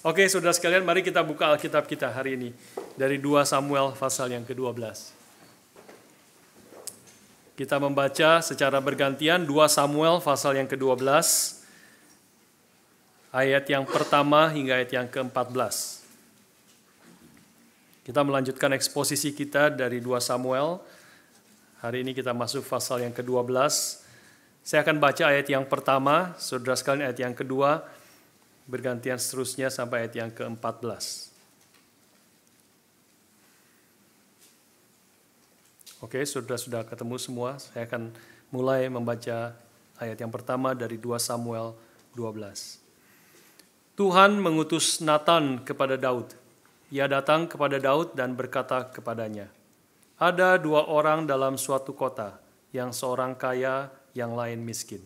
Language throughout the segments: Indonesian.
Oke, saudara sekalian, mari kita buka Alkitab kita hari ini dari 2 Samuel pasal yang ke-12. Kita membaca secara bergantian 2 Samuel pasal yang ke-12, ayat yang pertama hingga ayat yang ke-14. Kita melanjutkan eksposisi kita dari 2 Samuel. Hari ini kita masuk pasal yang ke-12. Saya akan baca ayat yang pertama, saudara sekalian ayat yang kedua, bergantian seterusnya sampai ayat yang ke-14. Oke, sudah ketemu semua. Saya akan mulai membaca ayat yang pertama dari 2 Samuel 12. Tuhan mengutus Natan kepada Daud. Ia datang kepada Daud dan berkata kepadanya, "Ada 2 orang dalam suatu kota, yang seorang kaya, yang lain miskin.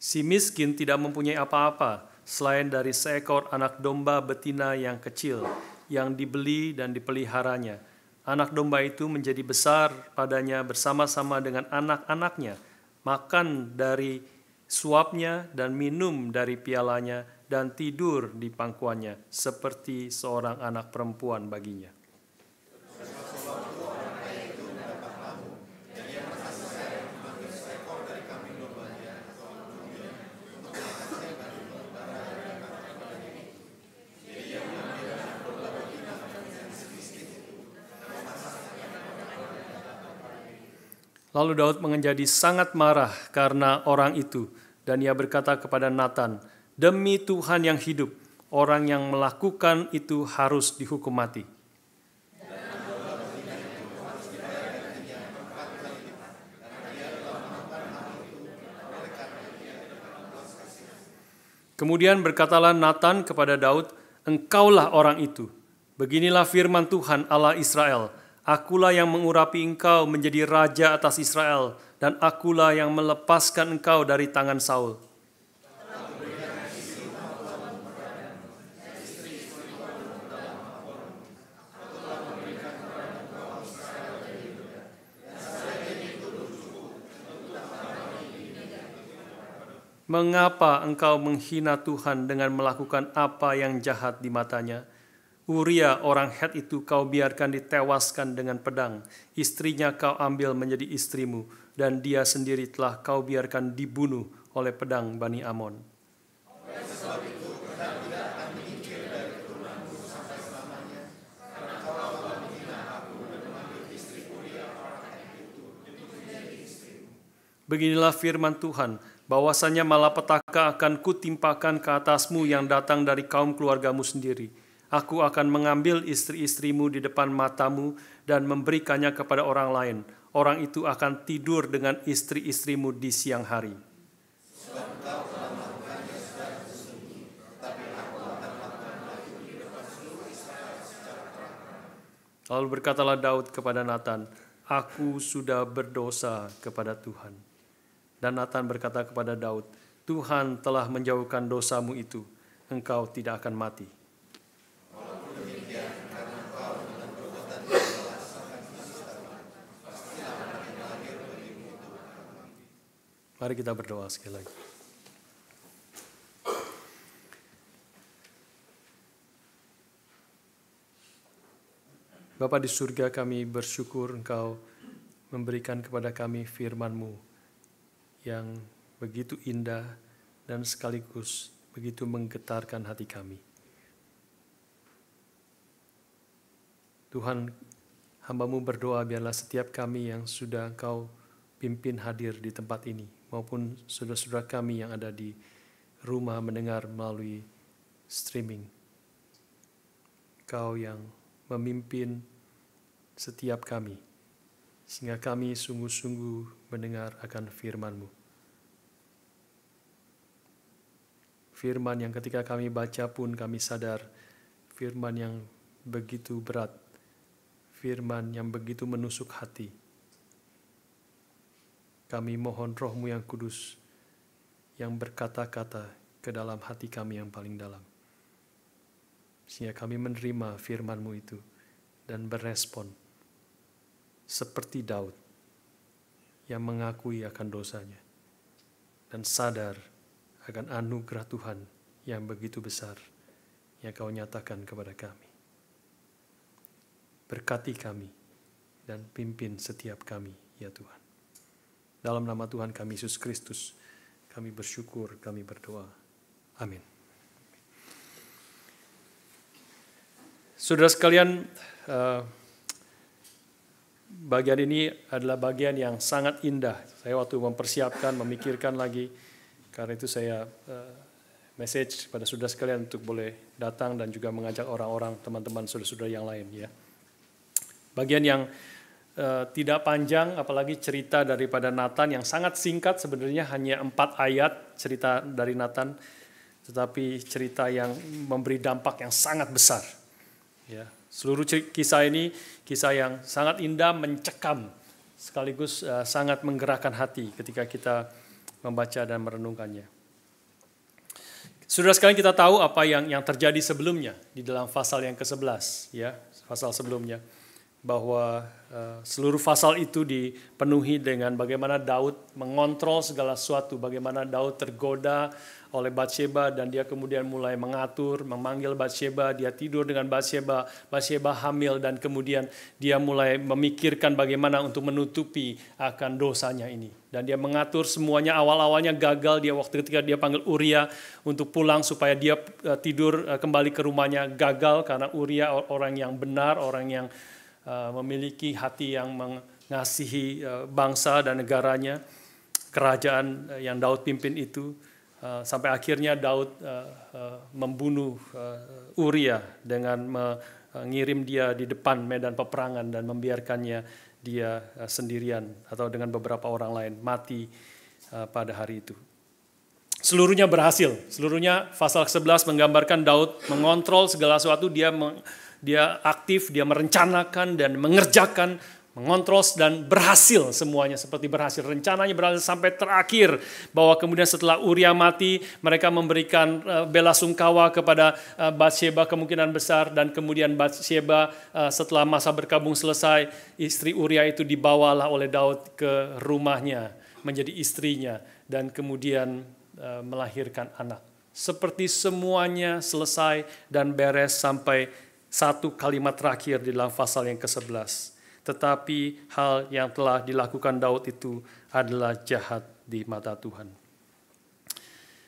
Si miskin tidak mempunyai apa-apa selain dari seekor anak domba betina yang kecil yang dibeli dan dipeliharanya. Anak domba itu menjadi besar padanya bersama-sama dengan anak-anaknya, makan dari suapnya dan minum dari pialanya dan tidur di pangkuannya seperti seorang anak perempuan baginya." Lalu Daud menjadi sangat marah karena orang itu, dan ia berkata kepada Natan, "Demi Tuhan yang hidup, orang yang melakukan itu harus dihukum mati." Kemudian berkatalah Natan kepada Daud, "Engkaulah orang itu. Beginilah firman Tuhan Allah Israel, Akulah yang mengurapi engkau menjadi raja atas Israel, dan akulah yang melepaskan engkau dari tangan Saul." "Mengapa engkau menghina Tuhan dengan melakukan apa yang jahat di matanya? Uria orang Het itu kau biarkan ditewaskan dengan pedang, istrinya kau ambil menjadi istrimu, dan dia sendiri telah kau biarkan dibunuh oleh pedang Bani Amon." Beginilah firman Tuhan, bahwasanya malapetaka akan kutimpakan ke atasmu yang datang dari kaum keluargamu sendiri. Aku akan mengambil istri-istrimu di depan matamu dan memberikannya kepada orang lain. Orang itu akan tidur dengan istri-istrimu di siang hari. Lalu berkatalah Daud kepada Natan, "Aku sudah berdosa kepada Tuhan." Dan Natan berkata kepada Daud, "Tuhan telah menjauhkan dosamu itu, engkau tidak akan mati." Mari kita berdoa sekali lagi. Bapa di surga, kami bersyukur Engkau memberikan kepada kami firman-Mu yang begitu indah dan sekaligus begitu menggetarkan hati kami. Tuhan, hamba-Mu berdoa biarlah setiap kami yang sudah Engkau pimpin hadir di tempat ini, maupun saudara-saudara kami yang ada di rumah mendengar melalui streaming, Kau yang memimpin setiap kami, sehingga kami sungguh-sungguh mendengar akan firman-Mu. Firman yang ketika kami baca pun kami sadar, firman yang begitu berat, firman yang begitu menusuk hati. Kami mohon Roh-Mu yang kudus yang berkata-kata ke dalam hati kami yang paling dalam, sehingga kami menerima firman-Mu itu dan berespon seperti Daud yang mengakui akan dosanya. dan sadar akan anugerah Tuhan yang begitu besar yang Kau nyatakan kepada kami. Berkati kami dan pimpin setiap kami, ya Tuhan. Dalam nama Tuhan kami Yesus Kristus, kami bersyukur, kami berdoa. Amin. Saudara sekalian, bagian ini adalah bagian yang sangat indah. Saya waktu mempersiapkan, memikirkan lagi, karena itu saya message pada saudara sekalian untuk boleh datang dan juga mengajak orang-orang, teman-teman, saudara-saudara yang lain, ya. Bagian yang tidak panjang, apalagi cerita daripada Nathan yang sangat singkat, sebenarnya hanya 4 ayat cerita dari Nathan, tetapi cerita yang memberi dampak yang sangat besar. Ya, seluruh kisah ini kisah yang sangat indah, mencekam, sekaligus sangat menggerakkan hati ketika kita membaca dan merenungkannya. Saudara sekalian, kita tahu apa yang terjadi sebelumnya di dalam pasal yang ke-11, ya, pasal sebelumnya. Bahwa seluruh pasal itu dipenuhi dengan bagaimana Daud mengontrol segala sesuatu, bagaimana Daud tergoda oleh Batsheba dan dia kemudian mulai mengatur, memanggil Batsheba, dia tidur dengan Batsheba, Batsheba hamil dan kemudian dia mulai memikirkan bagaimana untuk menutupi akan dosanya ini. Dan dia mengatur semuanya, awal-awalnya gagal, dia waktu ketika dia panggil Uria untuk pulang supaya dia tidur kembali ke rumahnya, gagal karena Uria orang yang benar, orang yang memiliki hati yang mengasihi bangsa dan negaranya, kerajaan yang Daud pimpin itu, sampai akhirnya Daud membunuh Uria dengan mengirim dia di depan medan peperangan dan membiarkannya dia sendirian atau dengan beberapa orang lain mati pada hari itu. Seluruhnya berhasil, seluruhnya pasal 11 menggambarkan Daud mengontrol segala sesuatu, dia aktif, dia merencanakan dan mengerjakan, mengontrol dan berhasil semuanya, seperti berhasil. Rencananya berhasil sampai terakhir, bahwa kemudian setelah Uria mati, mereka memberikan bela sungkawa kepada Batsheba kemungkinan besar, dan kemudian Batsheba setelah masa berkabung selesai, istri Uria itu dibawalah oleh Daud ke rumahnya, menjadi istrinya, dan kemudian melahirkan anak. Seperti semuanya selesai dan beres sampai satu kalimat terakhir di dalam pasal yang ke-11. Tetapi hal yang telah dilakukan Daud itu adalah jahat di mata Tuhan.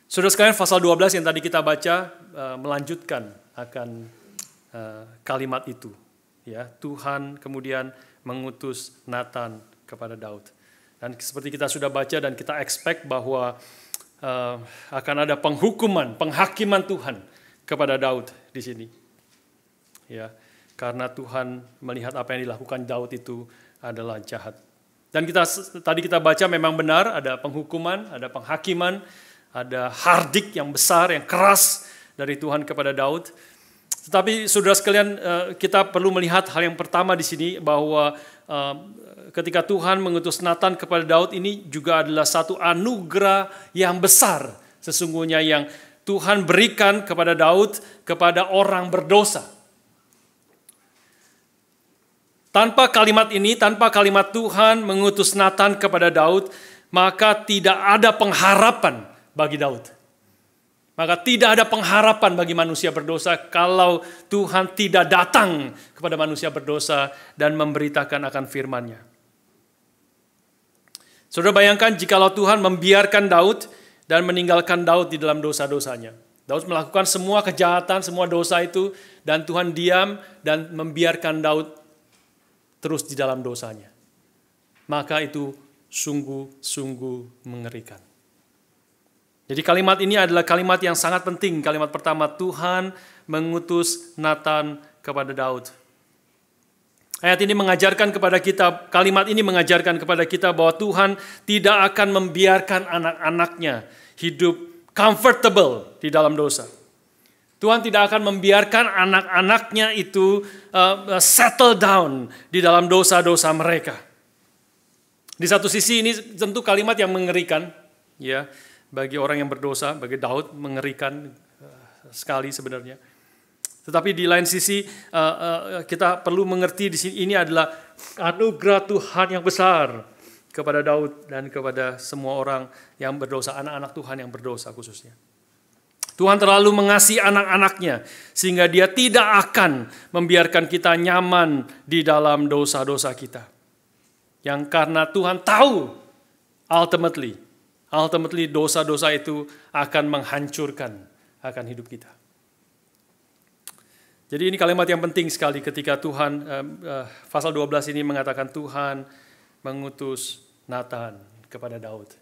Saudara sekalian, pasal 12 yang tadi kita baca melanjutkan akan kalimat itu. Ya, Tuhan kemudian mengutus Nathan kepada Daud. Dan seperti kita sudah baca dan kita expect bahwa akan ada penghukuman, penghakiman Tuhan kepada Daud di sini. Ya, karena Tuhan melihat apa yang dilakukan Daud itu adalah jahat. Dan tadi kita baca memang benar, ada penghukuman, ada penghakiman, ada hardik yang besar, yang keras dari Tuhan kepada Daud. Tetapi saudara sekalian, kita perlu melihat hal yang pertama di sini, bahwa ketika Tuhan mengutus Nathan kepada Daud, ini juga adalah satu anugerah yang besar sesungguhnya yang Tuhan berikan kepada Daud, kepada orang berdosa. Tanpa kalimat ini, tanpa kalimat Tuhan mengutus Nathan kepada Daud, maka tidak ada pengharapan bagi Daud. Maka tidak ada pengharapan bagi manusia berdosa kalau Tuhan tidak datang kepada manusia berdosa dan memberitakan akan firman-Nya. Saudara bayangkan jikalau Tuhan membiarkan Daud dan meninggalkan Daud di dalam dosa-dosanya. Daud melakukan semua kejahatan, semua dosa itu, dan Tuhan diam dan membiarkan Daud terus di dalam dosanya. Maka itu sungguh-sungguh mengerikan. Jadi kalimat ini adalah kalimat yang sangat penting. Kalimat pertama, Tuhan mengutus Nathan kepada Daud. Ayat ini mengajarkan kepada kita, kalimat ini mengajarkan kepada kita bahwa Tuhan tidak akan membiarkan anak-anaknya hidup comfortable di dalam dosa. Tuhan tidak akan membiarkan anak-anaknya itu settle down di dalam dosa-dosa mereka. Di satu sisi ini tentu kalimat yang mengerikan, ya, bagi orang yang berdosa, bagi Daud mengerikan sekali sebenarnya. Tetapi di lain sisi kita perlu mengerti di sini ini adalah anugerah Tuhan yang besar kepada Daud dan kepada semua orang yang berdosa, anak-anak Tuhan yang berdosa khususnya. Tuhan terlalu mengasihi anak-anaknya sehingga Dia tidak akan membiarkan kita nyaman di dalam dosa-dosa kita. Yang karena Tuhan tahu ultimately dosa-dosa itu akan menghancurkan akan hidup kita. Jadi ini kalimat yang penting sekali ketika Tuhan, pasal 12 ini mengatakan Tuhan mengutus Nathan kepada Daud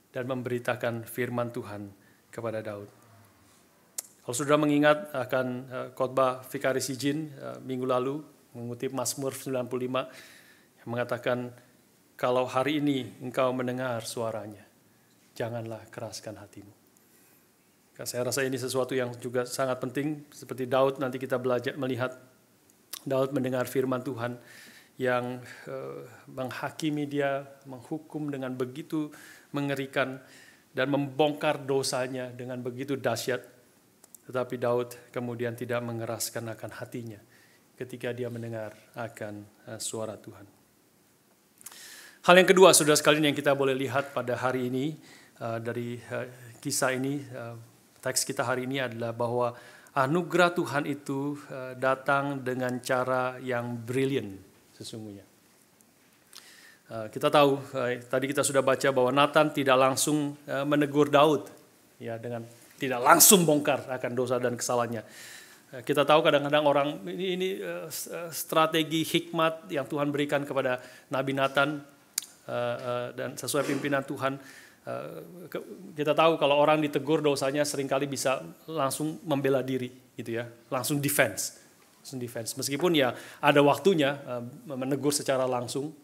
dan memberitakan firman Tuhan kepada Daud. Kalau saudara mengingat akan khotbah Vikari Sijin minggu lalu, mengutip Mazmur 95, yang mengatakan, kalau hari ini engkau mendengar suaranya, janganlah keraskan hatimu. Saya rasa ini sesuatu yang juga sangat penting, seperti Daud nanti kita belajar melihat Daud mendengar firman Tuhan yang menghakimi dia, menghukum dengan begitu mengerikan dan membongkar dosanya dengan begitu dahsyat. Tetapi Daud kemudian tidak mengeraskan akan hatinya ketika dia mendengar akan suara Tuhan. Hal yang kedua, saudara sekalian, yang kita boleh lihat pada hari ini dari kisah ini, teks kita hari ini adalah bahwa anugerah Tuhan itu datang dengan cara yang brilliant sesungguhnya. Kita tahu, tadi kita sudah baca bahwa Nathan tidak langsung menegur Daud, ya, dengan tidak langsung bongkar akan dosa dan kesalahannya. Kita tahu kadang-kadang orang ini strategi hikmat yang Tuhan berikan kepada Nabi Nathan dan sesuai pimpinan Tuhan. Kita tahu kalau orang ditegur dosanya seringkali bisa langsung membela diri, gitu ya, langsung defense. Meskipun ya ada waktunya menegur secara langsung.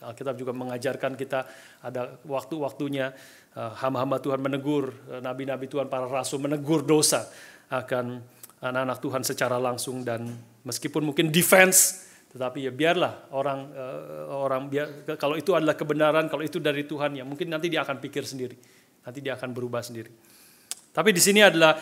Alkitab juga mengajarkan kita ada waktu-waktunya hamba-hamba Tuhan menegur, nabi-nabi Tuhan, para rasul menegur dosa akan anak-anak Tuhan secara langsung, dan meskipun mungkin defense, tetapi ya biarlah orang kalau itu adalah kebenaran, kalau itu dari Tuhan, ya mungkin nanti dia akan pikir sendiri, nanti dia akan berubah sendiri. Tapi di sini adalah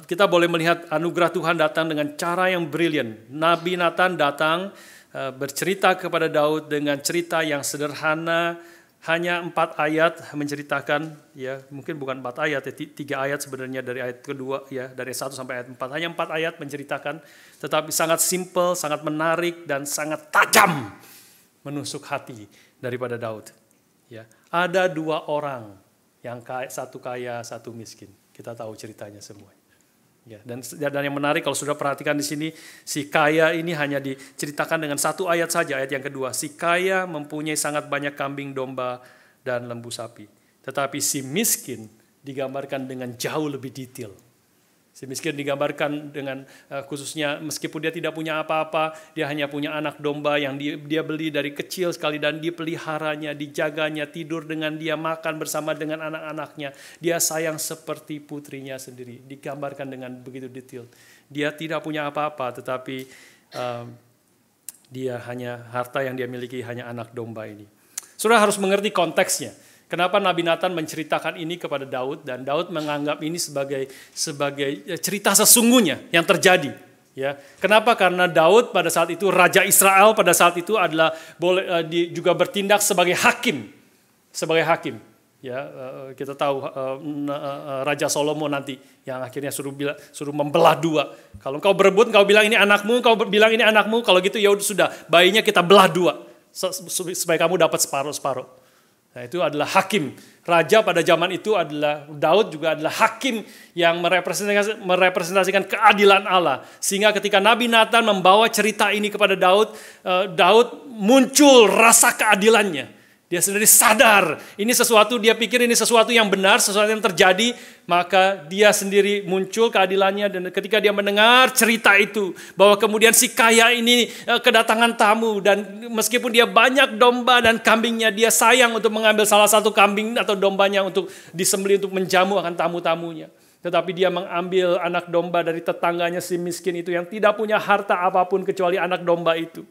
kita boleh melihat anugerah Tuhan datang dengan cara yang brilliant. Nabi Nathan datang bercerita kepada Daud dengan cerita yang sederhana, hanya 4 ayat menceritakan, ya mungkin bukan 4 ayat, ya 3 ayat sebenarnya dari ayat kedua, ya dari 1 sampai ayat 4, hanya 4 ayat menceritakan, tetapi sangat simple, sangat menarik dan sangat tajam menusuk hati daripada Daud. Ya, ada 2 orang yang satu kaya, satu miskin. Kita tahu ceritanya semua. Ya, dan yang menarik kalau sudah perhatikan di sini, si kaya ini hanya diceritakan dengan 1 ayat saja, ayat yang kedua. Si kaya mempunyai sangat banyak kambing domba dan lembu sapi. Tetapi si miskin digambarkan dengan jauh lebih detail. Si miskin digambarkan dengan khususnya meskipun dia tidak punya apa-apa, dia hanya punya anak domba yang dia beli dari kecil sekali dan dipeliharanya, dijaganya, tidur dengan dia, makan bersama dengan anak-anaknya. Dia sayang seperti putrinya sendiri, digambarkan dengan begitu detail. Dia tidak punya apa-apa, tetapi dia hanya harta yang dia miliki hanya anak domba ini. Saudara harus mengerti konteksnya. Kenapa Nabi Nathan menceritakan ini kepada Daud, dan Daud menganggap ini sebagai cerita sesungguhnya yang terjadi. Ya, kenapa? Karena Daud pada saat itu Raja Israel pada saat itu adalah juga bertindak sebagai hakim, Ya, kita tahu Raja Salomo nanti yang akhirnya suruh membelah 2. Kalau engkau berebut, engkau bilang ini anakmu, engkau bilang ini anakmu. Kalau gitu ya sudah, bayinya kita belah 2 supaya kamu dapat separuh-separuh. Nah, itu adalah hakim. Raja pada zaman itu adalah Daud, juga adalah hakim yang merepresentasikan keadilan Allah. Sehingga ketika Nabi Nathan membawa cerita ini kepada Daud, Daud muncul rasa keadilannya. Dia sendiri sadar, ini sesuatu, dia pikir ini sesuatu yang benar, sesuatu yang terjadi, maka dia sendiri muncul keadilannya. Dan ketika dia mendengar cerita itu, bahwa kemudian si kaya ini kedatangan tamu, dan meskipun dia banyak domba dan kambingnya, dia sayang untuk mengambil salah satu kambing atau dombanya untuk disembelih untuk menjamu akan tamu-tamunya. Tetapi dia mengambil anak domba dari tetangganya si miskin itu yang tidak punya harta apapun kecuali anak domba itu.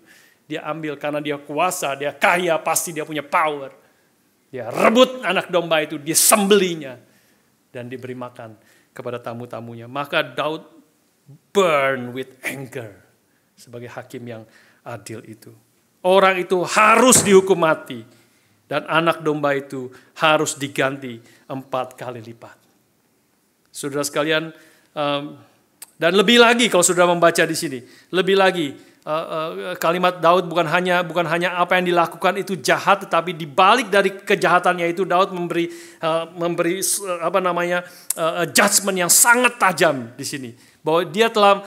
Dia ambil karena dia kuasa, dia kaya, pasti dia punya power. Dia rebut anak domba itu, dia sembelinya, dan diberi makan kepada tamu-tamunya. Maka Daud burn with anger sebagai hakim yang adil itu. Orang itu harus dihukum mati. Dan anak domba itu harus diganti 4 kali lipat. Saudara sekalian, dan lebih lagi kalau saudara membaca di sini, lebih lagi kalimat Daud bukan hanya apa yang dilakukan itu jahat, tetapi di balik dari kejahatannya itu Daud memberi judgment yang sangat tajam di sini. Bahwa dia telah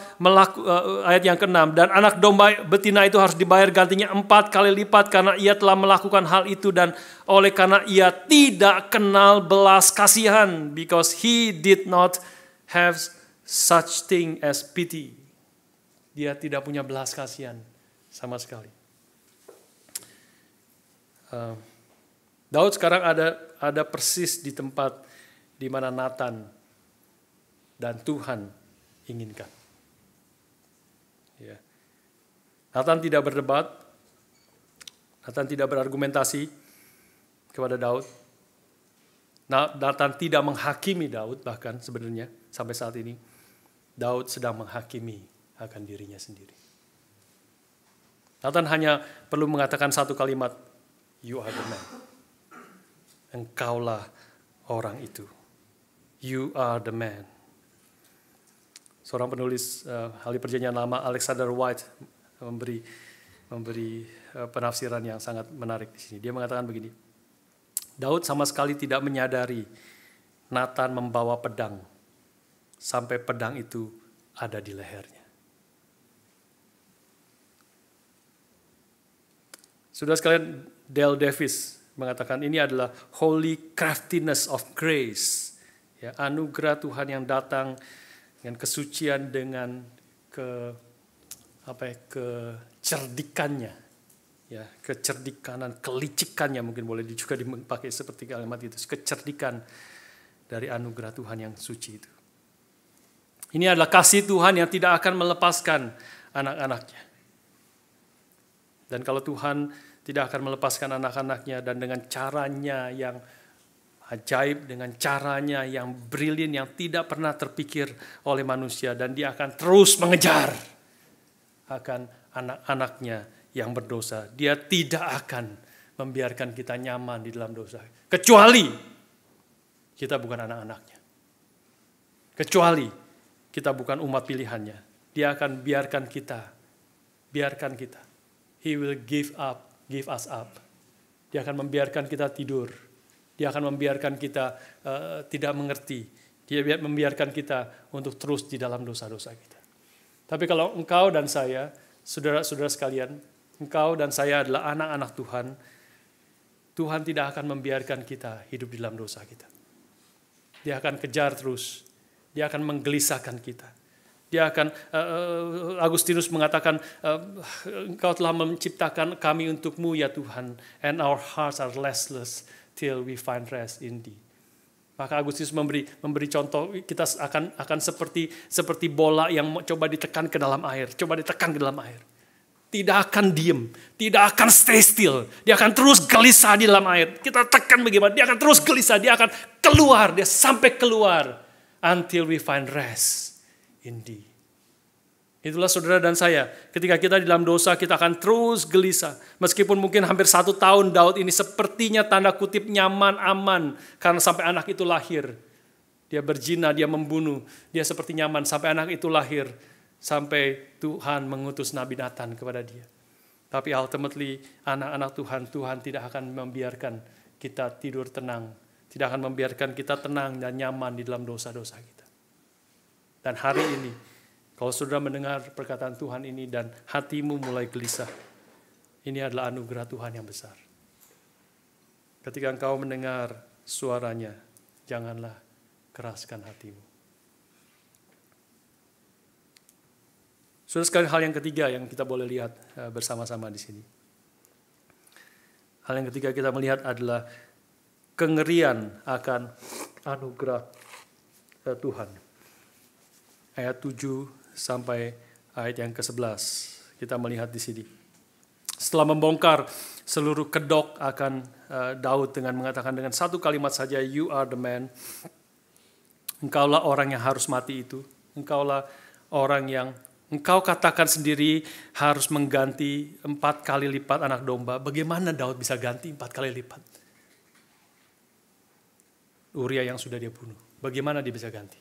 ayat yang ke-6, dan anak domba betina itu harus dibayar gantinya 4 kali lipat karena ia telah melakukan hal itu, dan oleh karena ia tidak kenal belas kasihan, because he did not have such thing as pity. Dia tidak punya belas kasihan sama sekali. Daud sekarang ada persis di tempat di mana Nathan dan Tuhan inginkan. Ya. Nathan tidak berdebat, Nathan tidak berargumentasi kepada Daud. Nathan tidak menghakimi Daud, bahkan sebenarnya sampai saat ini Daud sedang menghakimi akan dirinya sendiri. Nathan hanya perlu mengatakan satu kalimat, "You are the man." Engkaulah orang itu. You are the man. Seorang penulis Ahli Perjanjian Lama, Alexander White, memberi penafsiran yang sangat menarik di sini. Dia mengatakan begini, Daud sama sekali tidak menyadari Nathan membawa pedang sampai pedang itu ada di lehernya. Saudara sekalian, Dale Davis mengatakan ini adalah holy craftiness of grace, ya, anugerah Tuhan yang datang dengan kesucian, dengan kecerdikannya, ya, kecerdikanan, kelicikannya, mungkin boleh juga dipakai seperti kalimat itu, kecerdikan dari anugerah Tuhan yang suci itu. Ini adalah kasih Tuhan yang tidak akan melepaskan anak-anaknya. Dan kalau Tuhan tidak akan melepaskan anak-anaknya, dan dengan caranya yang ajaib, dengan caranya yang brilian, yang tidak pernah terpikir oleh manusia, dan dia akan terus mengejar akan anak-anaknya yang berdosa. Dia tidak akan membiarkan kita nyaman di dalam dosa, kecuali kita bukan anak-anaknya, kecuali kita bukan umat pilihannya. Dia akan biarkan kita. He will give us up. Dia akan membiarkan kita tidur. Dia akan membiarkan kita tidak mengerti. Dia membiarkan kita untuk terus di dalam dosa-dosa kita. Tapi kalau engkau dan saya, saudara-saudara sekalian, engkau dan saya adalah anak-anak Tuhan, Tuhan tidak akan membiarkan kita hidup di dalam dosa kita. Dia akan kejar terus. Dia akan menggelisahkan kita. Dia akan, Agustinus mengatakan, engkau telah menciptakan kami untukmu ya Tuhan, and our hearts are restless till we find rest in thee. Maka Agustinus memberi contoh, kita akan seperti bola yang coba ditekan ke dalam air, Tidak akan diem, tidak akan stay still. Dia akan terus gelisah di dalam air. Kita tekan bagaimana, dia akan terus gelisah, dia akan keluar, dia sampai keluar until we find rest in thee. Itulah saudara dan saya, ketika kita di dalam dosa kita akan terus gelisah. Meskipun mungkin hampir 1 tahun Daud ini sepertinya tanda kutip nyaman, aman. Karena sampai anak itu lahir. Dia berzina, dia membunuh. Dia seperti nyaman sampai anak itu lahir. Sampai Tuhan mengutus Nabi Nathan kepada dia. Tapi ultimately anak-anak Tuhan tidak akan membiarkan kita tidur tenang. Tidak akan membiarkan kita tenang dan nyaman di dalam dosa-dosa kita. Dan hari ini, kalau saudara mendengar perkataan Tuhan ini dan hatimu mulai gelisah, ini adalah anugerah Tuhan yang besar. Ketika engkau mendengar suaranya, janganlah keraskan hatimu. Saudara sekalian, hal yang ketiga yang kita boleh lihat bersama-sama di sini. Hal yang ketiga kita melihat adalah kengerian akan anugerah Tuhan. Ayat 7 sampai ayat yang ke-11 kita melihat di sini. Setelah membongkar seluruh kedok akan Daud dengan mengatakan dengan satu kalimat saja, you are the man. Engkaulah orang yang harus mati itu. Engkaulah orang yang Engkau katakan sendiri harus mengganti 4 kali lipat anak domba. Bagaimana Daud bisa ganti 4 kali lipat? Uria yang sudah dia bunuh. Bagaimana dia bisa ganti?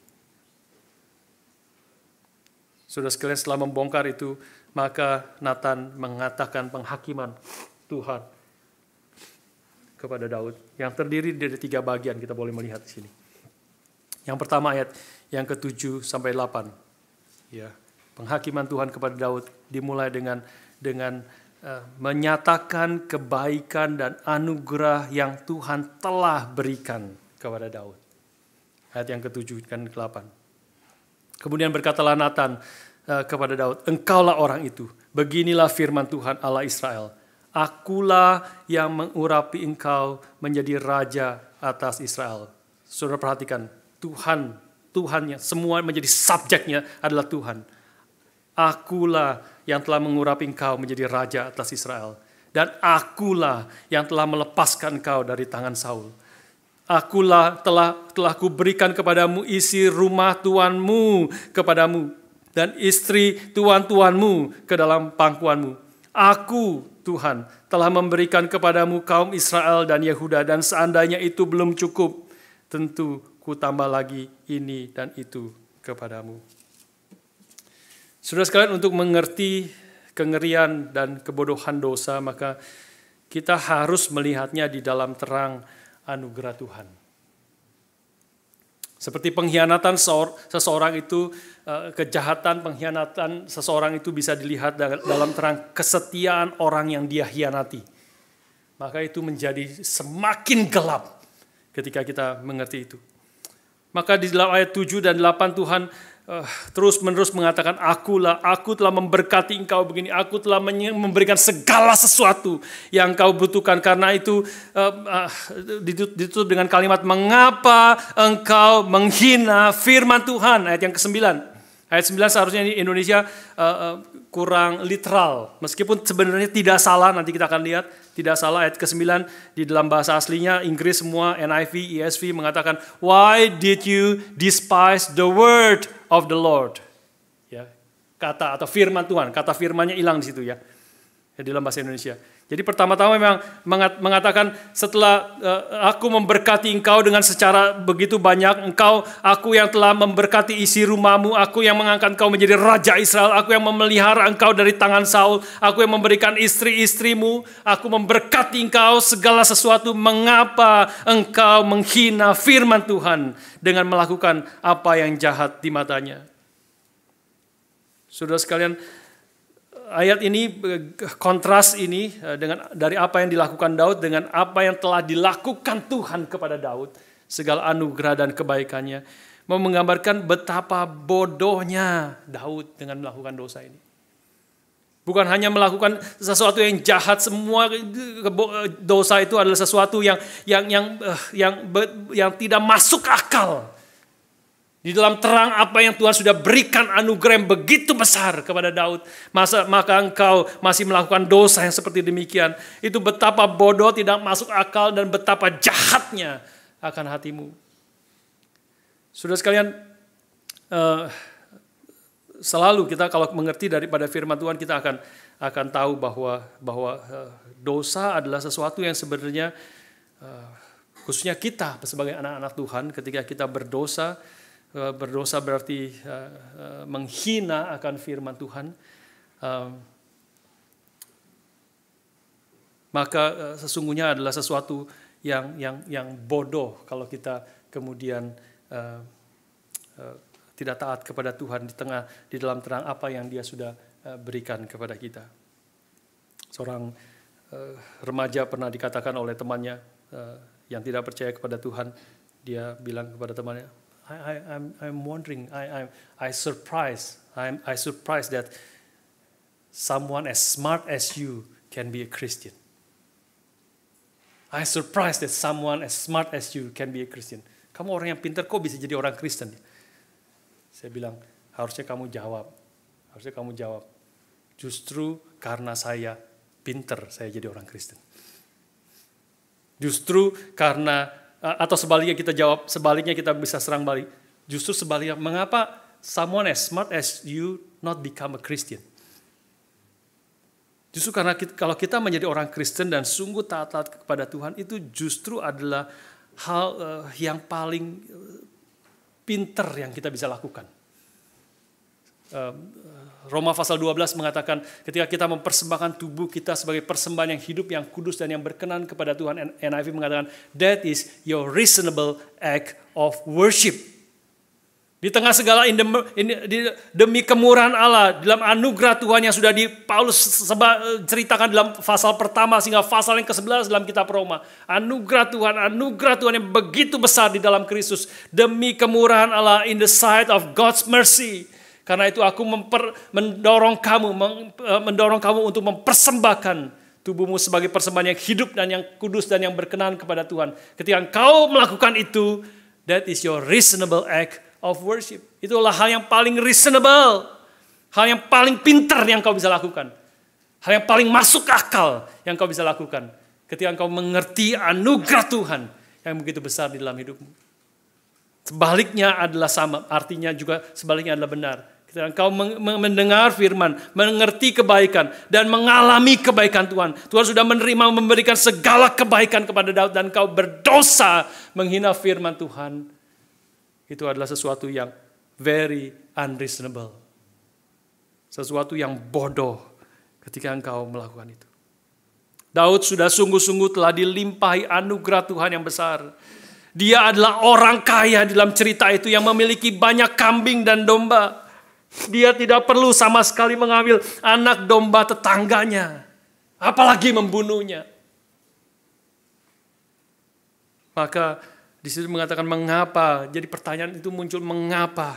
Saudara sekalian, setelah membongkar itu, maka Nathan mengatakan penghakiman Tuhan kepada Daud. Yang terdiri dari 3 bagian, kita boleh melihat di sini. Yang pertama ayat yang ke-7 sampai 8. Ya. Penghakiman Tuhan kepada Daud dimulai dengan menyatakan kebaikan dan anugerah yang Tuhan telah berikan kepada Daud. Ayat yang ke-7 dan ke-8. Kemudian berkatalah Nathan kepada Daud, engkaulah orang itu. Beginilah firman Tuhan Allah Israel. Akulah yang mengurapi engkau menjadi raja atas Israel. Saudara perhatikan, Tuhan yang semua menjadi subjeknya adalah Tuhan. Akulah yang telah mengurapi engkau menjadi raja atas Israel. Dan akulah yang telah melepaskan engkau dari tangan Saul. Akulah telah kuberikan kepadamu isi rumah tuanmu kepadamu. Dan istri tuan-tuanmu ke dalam pangkuanmu. Aku, Tuhan, telah memberikan kepadamu kaum Israel dan Yehuda. Dan seandainya itu belum cukup, tentu ku tambah lagi ini dan itu kepadamu. Saudara sekalian, untuk mengerti kengerian dan kebodohan dosa, maka kita harus melihatnya di dalam terang anugerah Tuhan. Seperti pengkhianatan seseorang itu, kejahatan pengkhianatan seseorang itu bisa dilihat dalam terang kesetiaan orang yang dia hianati. Maka itu menjadi semakin gelap ketika kita mengerti itu. Maka di dalam ayat 7 dan 8 Tuhan terus menerus mengatakan, aku telah memberkati engkau begini, aku telah memberikan segala sesuatu yang engkau butuhkan. Karena itu ditutup dengan kalimat, mengapa engkau menghina firman Tuhan, ayat yang ke-9. Ayat 9 seharusnya di Indonesia kurang literal, meskipun sebenarnya tidak salah, nanti kita akan lihat, tidak salah. Ayat ke-9 di dalam bahasa aslinya, Inggris semua, NIV, ESV mengatakan, why did you despise the word of the Lord? Ya, kata atau firman Tuhan, kata firmannya hilang di situ ya, di dalam bahasa Indonesia. Jadi pertama-tama memang mengatakan, setelah aku memberkati engkau dengan secara begitu banyak, aku yang telah memberkati isi rumahmu, aku yang mengangkat engkau menjadi raja Israel, aku yang memelihara engkau dari tangan Saul, aku yang memberikan istri-istrimu, aku memberkati engkau segala sesuatu, mengapa engkau menghina firman Tuhan dengan melakukan apa yang jahat di matanya? Saudara sekalian, ayat ini, kontras ini dari apa yang dilakukan Daud dengan apa yang telah dilakukan Tuhan kepada Daud, segala anugerah dan kebaikannya, mau menggambarkan betapa bodohnya Daud dengan melakukan dosa ini. Bukan hanya melakukan sesuatu yang jahat, semua dosa itu adalah sesuatu yang tidak masuk akal. Di dalam terang apa yang Tuhan sudah berikan anugerah yang begitu besar kepada Daud, maka engkau masih melakukan dosa yang seperti demikian. Itu betapa bodoh, tidak masuk akal, dan betapa jahatnya akan hatimu. Saudara sekalian, selalu kita kalau mengerti daripada firman Tuhan, kita akan tahu bahwa dosa adalah sesuatu yang sebenarnya, khususnya kita sebagai anak-anak Tuhan, ketika kita berdosa berarti menghina akan firman Tuhan, maka sesungguhnya adalah sesuatu yang bodoh kalau kita kemudian tidak taat kepada Tuhan di dalam terang apa yang Dia sudah berikan kepada kita. Seorang remaja pernah dikatakan oleh temannya yang tidak percaya kepada Tuhan, dia bilang kepada temannya, I'm wondering, I surprised that someone as smart as you can be a Christian. I surprised that someone as smart as you can be a Christian. Kamu orang yang pintar, kok bisa jadi orang Kristen? Saya bilang, harusnya kamu jawab. Justru karena saya pintar, saya jadi orang Kristen. Justru karena, atau sebaliknya kita jawab, sebaliknya kita bisa serang balik. Justru sebaliknya, mengapa someone as smart as you not become a Christian. Justru karena kalau kita menjadi orang Kristen dan sungguh taat kepada Tuhan, itu justru adalah hal yang paling pinter yang kita bisa lakukan. Roma pasal 12 mengatakan ketika kita mempersembahkan tubuh kita sebagai persembahan yang hidup, yang kudus dan yang berkenan kepada Tuhan, NIV mengatakan that is your reasonable act of worship. Di tengah segala demi kemurahan Allah, dalam anugerah Tuhan yang sudah Paulus ceritakan dalam pasal pertama hingga pasal yang ke-11 dalam kitab Roma. Anugerah Tuhan yang begitu besar di dalam Kristus. Demi kemurahan Allah in the sight of God's mercy. Karena itu aku mendorong kamu untuk mempersembahkan tubuhmu sebagai persembahan yang hidup dan yang kudus dan yang berkenan kepada Tuhan. Ketika engkau melakukan itu, that is your reasonable act of worship. Itulah hal yang paling reasonable, hal yang paling pintar yang kau bisa lakukan, hal yang paling masuk akal yang kau bisa lakukan ketika engkau mengerti anugerah Tuhan yang begitu besar di dalam hidupmu. Sebaliknya adalah sama, artinya juga sebaliknya adalah benar. Ketika engkau mendengar firman, mengerti kebaikan dan mengalami kebaikan Tuhan, Tuhan sudah menerima memberikan segala kebaikan kepada Daud dan engkau berdosa menghina firman Tuhan. Itu adalah sesuatu yang very unreasonable. Sesuatu yang bodoh ketika engkau melakukan itu. Daud sudah sungguh-sungguh telah dilimpahi anugerah Tuhan yang besar. Dia adalah orang kaya dalam cerita itu yang memiliki banyak kambing dan domba. Dia tidak perlu sama sekali mengambil anak domba tetangganya, apalagi membunuhnya. Maka di situ mengatakan mengapa. Jadi pertanyaan itu muncul, mengapa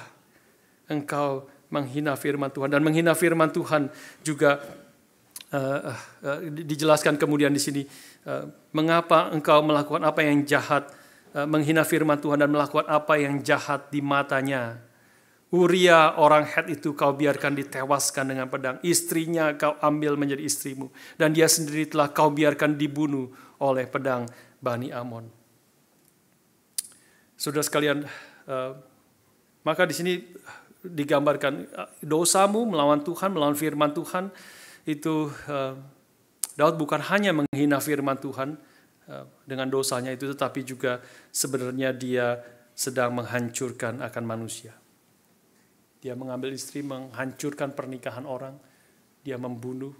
engkau menghina firman Tuhan? Dan menghina firman Tuhan juga dijelaskan kemudian di sini. Mengapa engkau melakukan apa yang jahat, menghina firman Tuhan dan melakukan apa yang jahat di matanya? Uria orang Het itu kau biarkan ditewaskan dengan pedang. Istrinya kau ambil menjadi istrimu. Dan dia sendiri telah kau biarkan dibunuh oleh pedang Bani Amon. Saudara sekalian, maka di sini digambarkan dosamu melawan Tuhan, melawan firman Tuhan. Itu Daud bukan hanya menghina firman Tuhan dengan dosanya itu, tetapi juga sebenarnya dia sedang menghancurkan akan manusia. Dia mengambil istri, menghancurkan pernikahan orang, dia membunuh.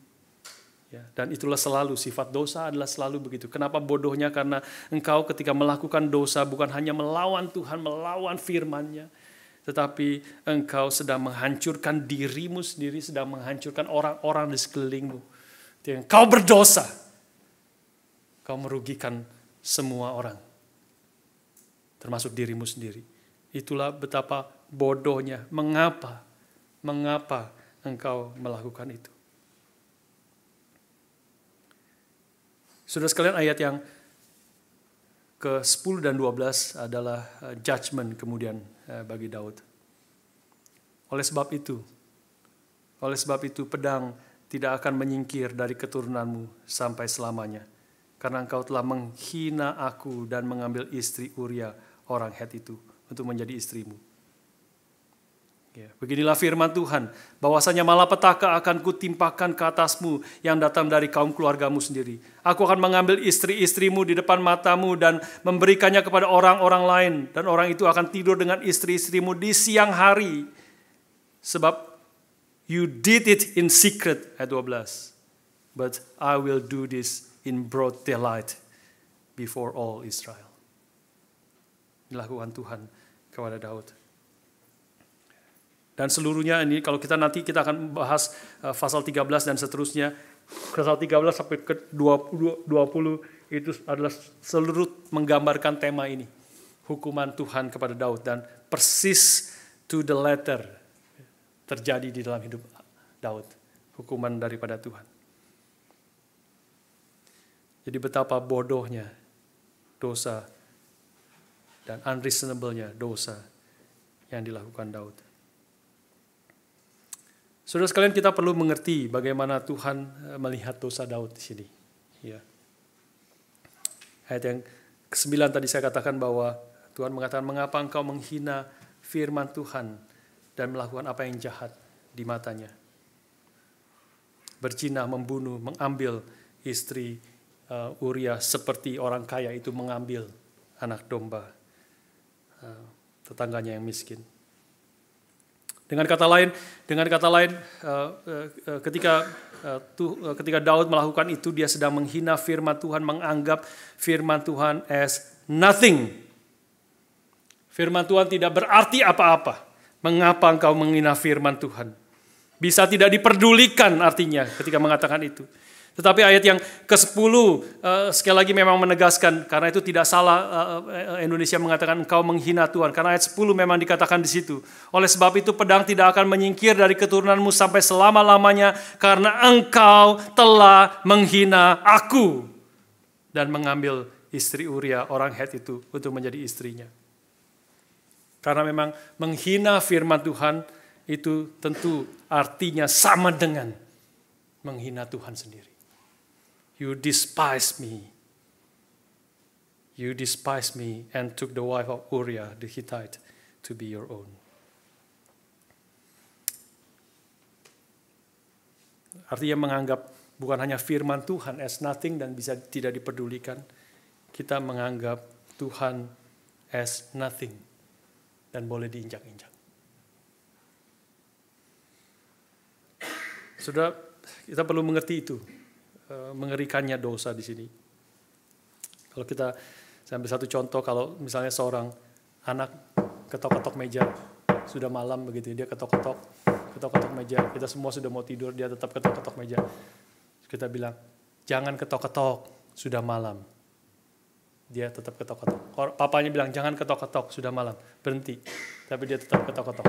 Ya, dan itulah selalu sifat dosa adalah selalu begitu. Kenapa bodohnya? Karena engkau ketika melakukan dosa bukan hanya melawan Tuhan, melawan firman-Nya, tetapi engkau sedang menghancurkan dirimu sendiri, sedang menghancurkan orang-orang di sekelilingmu. Engkau berdosa, kau merugikan semua orang, termasuk dirimu sendiri. Itulah betapa bodohnya. Mengapa engkau melakukan itu? Saudara sekalian, ayat yang ke-10 dan 12 adalah judgment kemudian bagi Daud. Oleh sebab itu pedang tidak akan menyingkir dari keturunanmu sampai selamanya. Karena engkau telah menghina aku dan mengambil istri Uria orang Het itu untuk menjadi istrimu. Ya, beginilah firman Tuhan, bahwasanya malapetaka akan kutimpakan ke atasmu yang datang dari kaum keluargamu sendiri. Aku akan mengambil istri-istrimu di depan matamu dan memberikannya kepada orang-orang lain. Dan orang itu akan tidur dengan istri-istrimu di siang hari. Sebab you did it in secret, ayat 12. But I will do this in broad daylight before all Israel. Dilakukan Tuhan kepada Daud. Dan seluruhnya ini kalau kita akan bahas pasal 13 dan seterusnya. Pasal 13 sampai ke 20 itu adalah seluruh menggambarkan tema ini. Hukuman Tuhan kepada Daud dan persis to the letter terjadi di dalam hidup Daud. Hukuman daripada Tuhan. Jadi betapa bodohnya dosa dan unreasonable-nya dosa yang dilakukan Daud. Saudara sekalian, kita perlu mengerti bagaimana Tuhan melihat dosa Daud di sini. Ya. Ayat yang ke-9 tadi saya katakan bahwa Tuhan mengatakan, mengapa engkau menghina firman Tuhan dan melakukan apa yang jahat di matanya. Berzina, membunuh, mengambil istri Uria seperti orang kaya itu mengambil anak domba tetangganya yang miskin. Dengan kata lain, ketika Daud melakukan itu, dia sedang menghina firman Tuhan, menganggap firman Tuhan as nothing. Firman Tuhan tidak berarti apa-apa. Mengapa engkau menghina firman Tuhan? Bisa tidak diperdulikan artinya ketika mengatakan itu. Tetapi ayat yang ke-10 sekali lagi memang menegaskan, karena itu tidak salah Indonesia mengatakan engkau menghina Tuhan. Karena ayat 10 memang dikatakan di situ. Oleh sebab itu pedang tidak akan menyingkir dari keturunanmu sampai selama-lamanya, karena engkau telah menghina aku. Dan mengambil istri Uria orang Het itu untuk menjadi istrinya. Karena memang menghina firman Tuhan itu tentu artinya sama dengan menghina Tuhan sendiri. You despise me. You despise me and took the wife of Uriah the Hittite to be your own. Artinya menganggap bukan hanya firman Tuhan as nothing dan bisa tidak dipedulikan. Kita menganggap Tuhan as nothing dan boleh diinjak-injak. Saudara, kita perlu mengerti itu, mengerikannya dosa di sini. Kalau saya ambil satu contoh, kalau misalnya seorang anak ketok-ketok meja, sudah malam begitu, dia ketok-ketok meja, kita semua sudah mau tidur, dia tetap ketok-ketok meja. Kita bilang, jangan ketok-ketok, sudah malam. Dia tetap ketok-ketok. Papanya bilang, jangan ketok-ketok, sudah malam, berhenti. Tapi dia tetap ketok-ketok,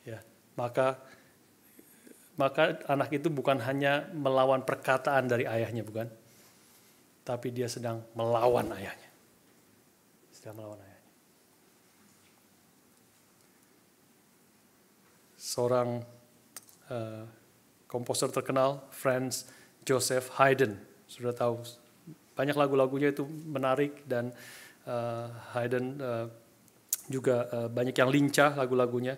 Ya, maka anak itu bukan hanya melawan perkataan dari ayahnya, bukan? Tapi dia sedang melawan ayahnya. Seorang komposer terkenal, Franz Joseph Haydn, sudah tahu, banyak lagu-lagunya itu menarik, dan Haydn juga banyak yang lincah lagu-lagunya.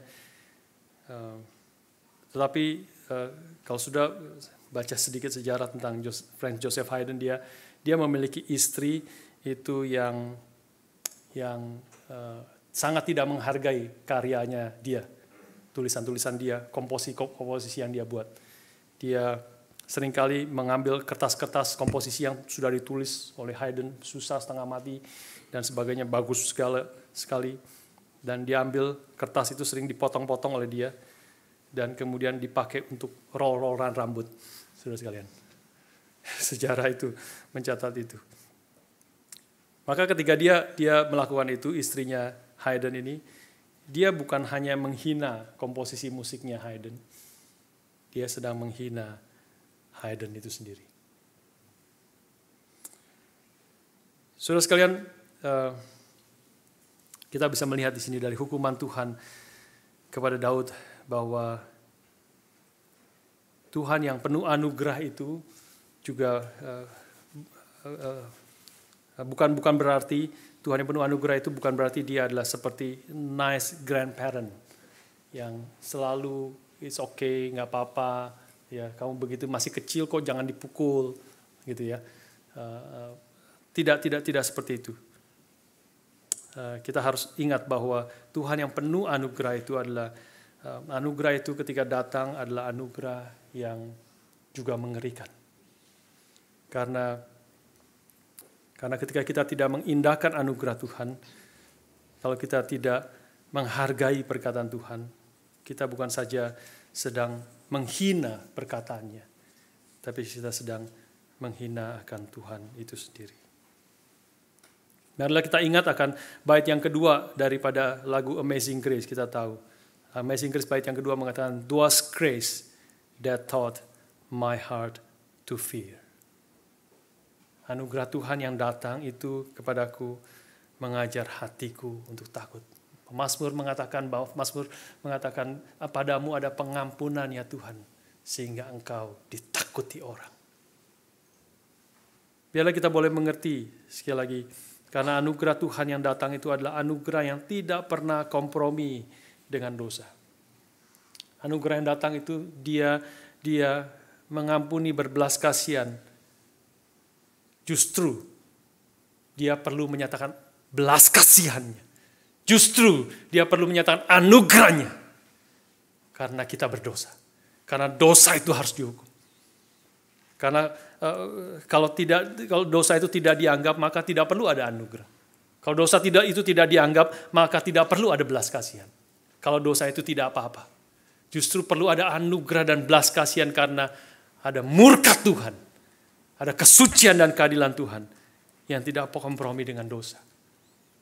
Tetapi kalau sudah baca sedikit sejarah tentang Franz Joseph Haydn, dia memiliki istri itu yang sangat tidak menghargai karyanya dia, tulisan-tulisan dia, komposisi yang dia buat. Dia seringkali mengambil kertas-kertas komposisi yang sudah ditulis oleh Haydn, susah setengah mati dan sebagainya, bagus sekali. Dan dia ambil kertas itu sering dipotong-potong oleh dia, dan kemudian dipakai untuk roll-rollan rambut, saudara sekalian. Sejarah itu mencatat itu. Maka ketika dia melakukan itu, istrinya Haydn ini, dia bukan hanya menghina komposisi musiknya Haydn, dia sedang menghina Haydn itu sendiri. Saudara sekalian, kita bisa melihat di sini dari hukuman Tuhan kepada Daud, bahwa Tuhan yang penuh anugerah itu juga bukan berarti Tuhan yang penuh anugerah itu bukan berarti dia adalah seperti nice grandparent yang selalu it's okay, nggak apa-apa, ya kamu begitu masih kecil kok, jangan dipukul, gitu ya. Tidak seperti itu. Kita harus ingat bahwa Tuhan yang penuh anugerah itu adalah anugerah itu ketika datang adalah anugerah yang juga mengerikan. Karena ketika kita tidak mengindahkan anugerah Tuhan, kalau kita tidak menghargai perkataan Tuhan, kita bukan saja sedang menghina perkataannya, tapi kita sedang menghina akan Tuhan itu sendiri. Marilah kita ingat akan bait yang kedua daripada lagu Amazing Grace. Kita tahu Amazing Grace bait yang kedua mengatakan, "'Twas grace that taught my heart to fear." Anugerah Tuhan yang datang itu kepadaku mengajar hatiku untuk takut. Mazmur mengatakan padamu ada pengampunan ya Tuhan, sehingga engkau ditakuti orang. Biarlah kita boleh mengerti sekali lagi, karena anugerah Tuhan yang datang itu adalah anugerah yang tidak pernah kompromi dengan dosa. Anugerah yang datang itu dia mengampuni berbelas kasihan. Justru dia perlu menyatakan belas kasihannya. Justru dia perlu menyatakan anugerahnya. Karena kita berdosa. Karena dosa itu harus dihukum. Karena kalau dosa itu tidak dianggap, maka tidak perlu ada anugerah. Kalau dosa itu tidak dianggap, maka tidak perlu ada belas kasihan. Kalau dosa itu tidak apa-apa. Justru perlu ada anugerah dan belas kasihan karena ada murka Tuhan. Ada kesucian dan keadilan Tuhan yang tidak kompromi dengan dosa.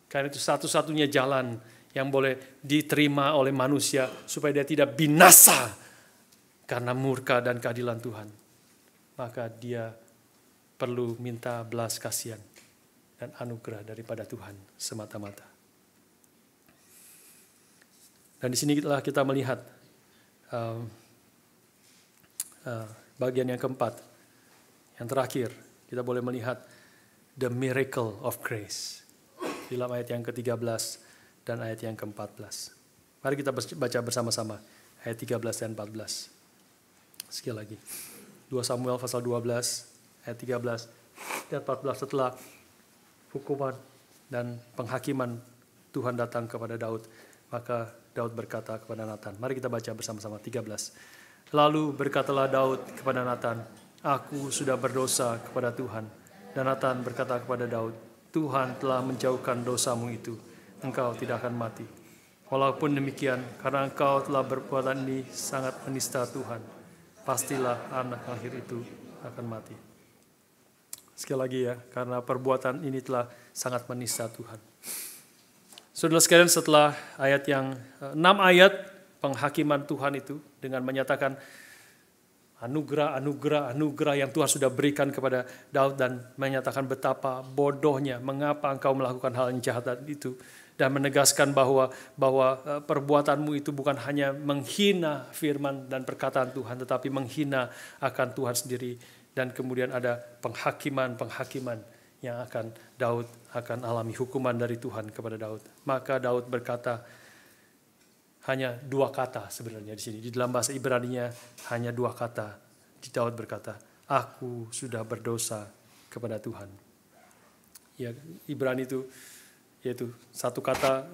Karena itu satu-satunya jalan yang boleh diterima oleh manusia supaya dia tidak binasa karena murka dan keadilan Tuhan. Maka dia perlu minta belas kasihan dan anugerah daripada Tuhan semata-mata. Dan di sini kita melihat bagian yang keempat, yang terakhir, kita boleh melihat the miracle of grace di dalam ayat yang ke-13 dan ayat yang ke-14. Mari kita baca bersama-sama ayat 13 dan 14. Sekali lagi. 2 Samuel pasal 12 ayat 13 dan 14. Setelah hukuman dan penghakiman Tuhan datang kepada Daud, maka Daud berkata kepada Nathan. Mari kita baca bersama-sama 13. Lalu berkatalah Daud kepada Nathan, aku sudah berdosa kepada Tuhan. Dan Nathan berkata kepada Daud, Tuhan telah menjauhkan dosamu itu, engkau tidak akan mati. Walaupun demikian, karena engkau telah berbuat ini sangat menista Tuhan, pastilah anak lahir itu akan mati. Sekali lagi ya, karena perbuatan ini telah sangat menista Tuhan. Saudara sekalian, setelah ayat yang 6 ayat penghakiman Tuhan itu dengan menyatakan anugerah yang Tuhan sudah berikan kepada Daud dan menyatakan betapa bodohnya mengapa engkau melakukan hal yang jahat itu, dan menegaskan bahwa perbuatanmu itu bukan hanya menghina firman dan perkataan Tuhan, tetapi menghina akan Tuhan sendiri. Dan kemudian ada penghakiman yang Daud akan alami, hukuman dari Tuhan kepada Daud. Maka Daud berkata hanya 2 kata sebenarnya di sini. Di dalam bahasa Ibrani-nya hanya 2 kata. Daud berkata, aku sudah berdosa kepada Tuhan. Ya, Ibrani itu yaitu satu kata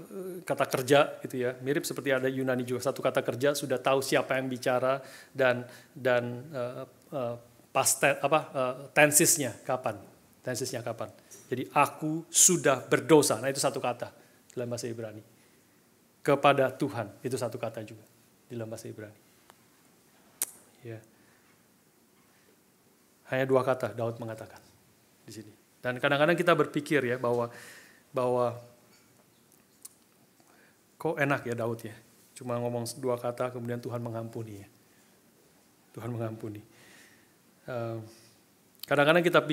kerja gitu ya. Mirip seperti ada Yunani juga, satu kata kerja sudah tahu siapa yang bicara dan past tensesnya kapan. Jadi aku sudah berdosa. Nah, itu satu kata dalam bahasa Ibrani. Kepada Tuhan, itu satu kata juga dalam bahasa Ibrani. Ya. Hanya 2 kata Daud mengatakan di sini. Dan kadang-kadang kita berpikir ya bahwa kok enak ya Daud ya, cuma ngomong 2 kata kemudian Tuhan mengampuni ya. Tuhan mengampuni. Kadang-kadang kita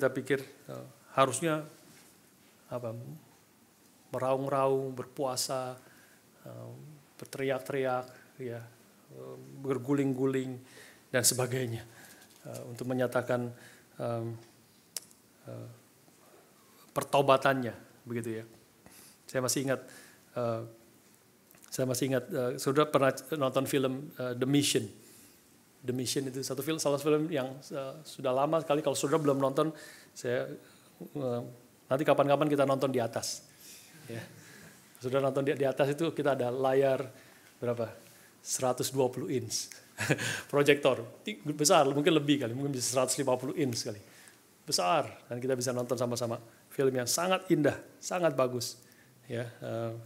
pikir harusnya meraung-raung, berpuasa, berteriak-teriak, ya, berguling-guling dan sebagainya untuk menyatakan pertobatannya, begitu ya. Saya masih ingat, saudara pernah nonton film The Mission. The Mission itu salah satu film yang sudah lama sekali. Kalau saudara belum nonton, nanti kapan-kapan kita nonton di atas. Ya. Saudara nonton di atas itu kita ada layar berapa? 120 inch. Proyektor besar, mungkin lebih kali, mungkin bisa 150 inch kali. Besar, dan kita bisa nonton sama-sama. Film yang sangat indah, sangat bagus. Ya,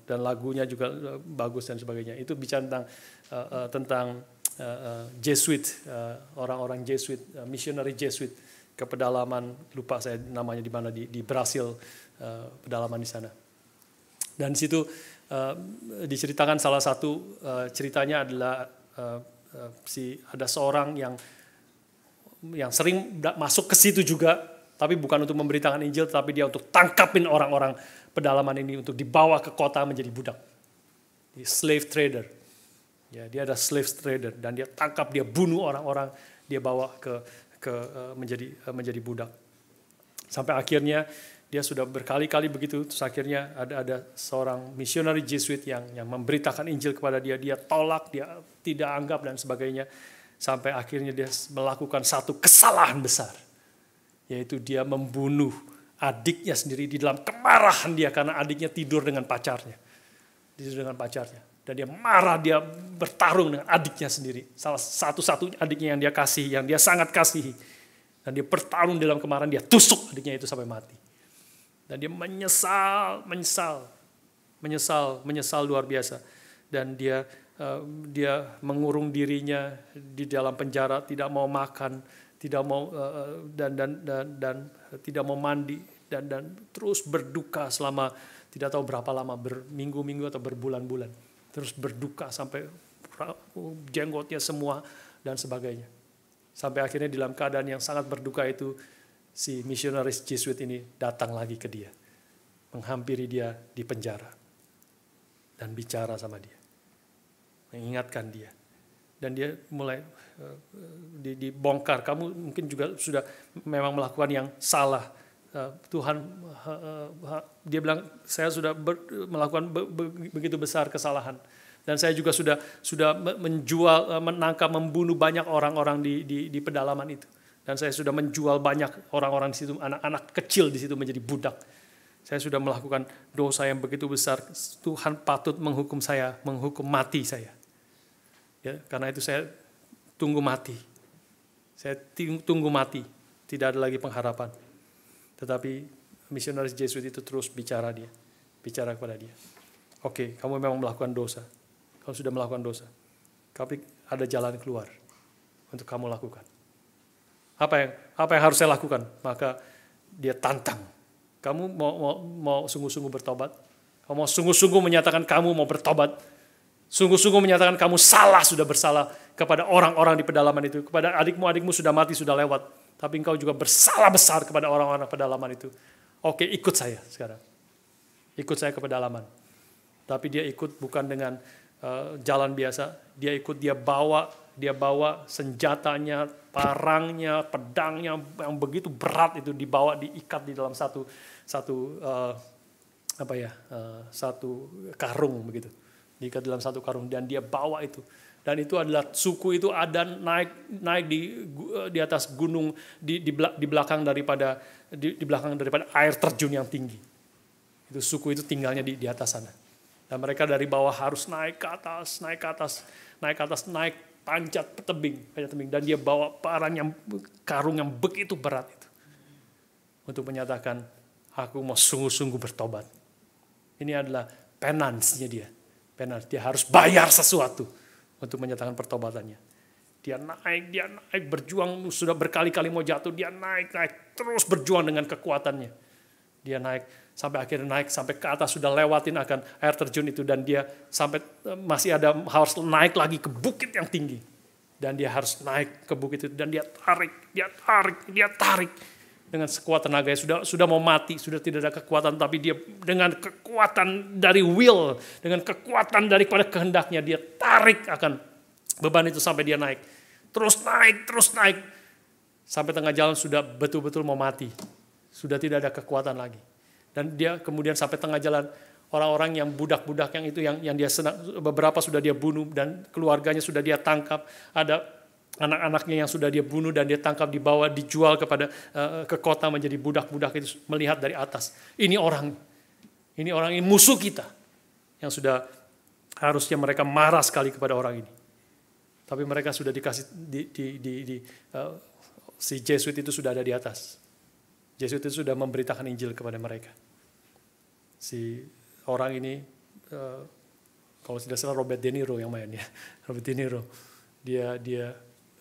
dan lagunya juga bagus dan sebagainya. Itu bicara tentang Jesuit, orang-orang Jesuit, missionary Jesuit ke pedalaman, lupa saya namanya di mana, di Brasil, pedalaman di sana. Dan di situ diceritakan salah satu ceritanya adalah ada seorang yang sering masuk ke situ juga, tapi bukan untuk memberitakan Injil, tapi dia untuk tangkapin orang-orang pedalaman ini untuk dibawa ke kota menjadi budak. Slave trader. Ya, dia ada slave trader dan dia tangkap, dia bunuh orang-orang, dia bawa ke menjadi budak. Sampai akhirnya Dia sudah berkali-kali begitu, terus akhirnya ada seorang misionari Jesuit yang memberitakan Injil kepada dia, dia tolak, dia tidak anggap dan sebagainya. Sampai akhirnya dia melakukan satu kesalahan besar, yaitu dia membunuh adiknya sendiri di dalam kemarahan dia karena adiknya tidur dengan pacarnya. Dan dia marah, dia bertarung dengan adiknya sendiri. Salah satu-satunya adiknya yang dia kasih, yang dia sangat kasihi. Dan dia bertarung dalam kemarahan, dia tusuk adiknya itu sampai mati. Dan dia menyesal luar biasa. Dan dia mengurung dirinya di dalam penjara, tidak mau makan, tidak mau dan tidak mau mandi dan terus berduka selama tidak tahu berapa lama, berminggu-minggu atau berbulan-bulan. Terus berduka sampai jenggotnya semua dan sebagainya. Sampai akhirnya dalam keadaan yang sangat berduka itu, si misionaris Jesuit ini datang lagi ke dia, menghampiri dia di penjara, dan bicara sama dia, mengingatkan dia. Dan dia mulai dibongkar, kamu mungkin juga sudah memang melakukan yang salah. Tuhan, dia bilang, saya sudah melakukan begitu besar kesalahan. Dan saya juga sudah menjual, menangkap, membunuh banyak orang-orang di pedalaman itu. Dan saya sudah menjual banyak orang-orang di situ, anak-anak kecil di situ menjadi budak. Saya sudah melakukan dosa yang begitu besar. Tuhan patut menghukum saya, menghukum mati saya. Ya, karena itu saya tunggu mati. Saya tunggu mati. Tidak ada lagi pengharapan. Tetapi misionaris Jesuit itu terus bicara kepada dia. Oke, kamu memang melakukan dosa. Kamu sudah melakukan dosa. Tapi ada jalan keluar untuk kamu lakukan. Apa yang harus saya lakukan? Maka dia tantang. Kamu mau sungguh-sungguh bertobat? Kamu mau sungguh-sungguh menyatakan kamu mau bertobat? Sungguh-sungguh menyatakan kamu sudah bersalah kepada orang-orang di pedalaman itu. Kepada adikmu sudah mati, sudah lewat. Tapi engkau juga bersalah besar kepada orang-orang pedalaman itu. Oke, ikut saya sekarang. Ikut saya ke pedalaman. Tapi dia ikut bukan dengan jalan biasa. Dia ikut, dia bawa senjatanya, parangnya, pedangnya yang begitu berat itu dibawa, diikat di dalam satu karung begitu. Diikat dalam satu karung dan dia bawa itu. Dan itu adalah suku itu ada naik di atas gunung di belakang daripada air terjun yang tinggi. Itu suku itu tinggalnya di atas sana. Dan mereka dari bawah harus naik ke atas, naik panjat tebing. Dan dia bawa karung yang begitu berat itu. Untuk menyatakan, aku mau sungguh-sungguh bertobat. Ini adalah penance-nya dia. Dia harus bayar sesuatu untuk menyatakan pertobatannya. Dia naik berjuang, sudah berkali-kali mau jatuh, dia naik terus berjuang dengan kekuatannya. Dia naik sampai akhirnya sampai ke atas, sudah lewatin akan air terjun itu, dan dia sampai harus naik lagi ke bukit yang tinggi. Dan dia harus naik ke bukit itu dan dia tarik dengan sekuat tenaganya, sudah mau mati, sudah tidak ada kekuatan, tapi dia dengan kekuatan dari will, dengan kekuatan daripada kehendaknya, dia tarik akan beban itu sampai dia naik. Terus naik. Sampai tengah jalan sudah betul-betul mau mati. Sudah tidak ada kekuatan lagi. Dan dia kemudian sampai tengah jalan, orang-orang yang budak-budak yang itu yang dia senang, beberapa sudah dia bunuh dan keluarganya sudah dia tangkap. Ada anak-anaknya yang sudah dia bunuh dan dia tangkap, dibawa, dijual ke kota menjadi budak-budak itu, melihat dari atas. Ini orang ini musuh kita. Yang sudah harusnya mereka marah sekali kepada orang ini. Tapi mereka sudah dikasih si Jesuit itu sudah ada di atas. Jesuit itu sudah memberitakan Injil kepada mereka. Si orang ini, kalau tidak salah Robert De Niro yang main ya. Robert De Niro, dia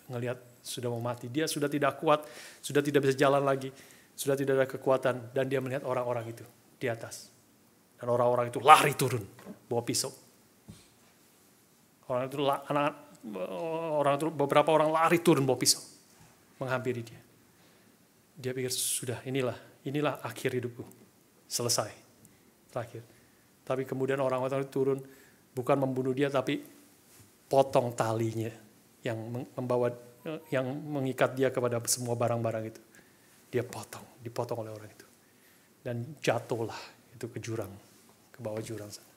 ngelihat sudah mau mati. Dia sudah tidak kuat, sudah tidak bisa jalan lagi, sudah tidak ada kekuatan, dan dia melihat orang-orang itu di atas. Dan orang-orang itu lari turun, bawa pisau. Beberapa orang lari turun bawa pisau, menghampiri dia. Dia pikir sudah inilah akhir hidupku, selesai, terakhir. Tapi kemudian orang-orang itu turun, bukan membunuh dia, tapi potong talinya yang mengikat dia kepada semua barang-barang itu. Dipotong oleh orang itu. Dan jatuhlah itu ke jurang, ke bawah jurang sana.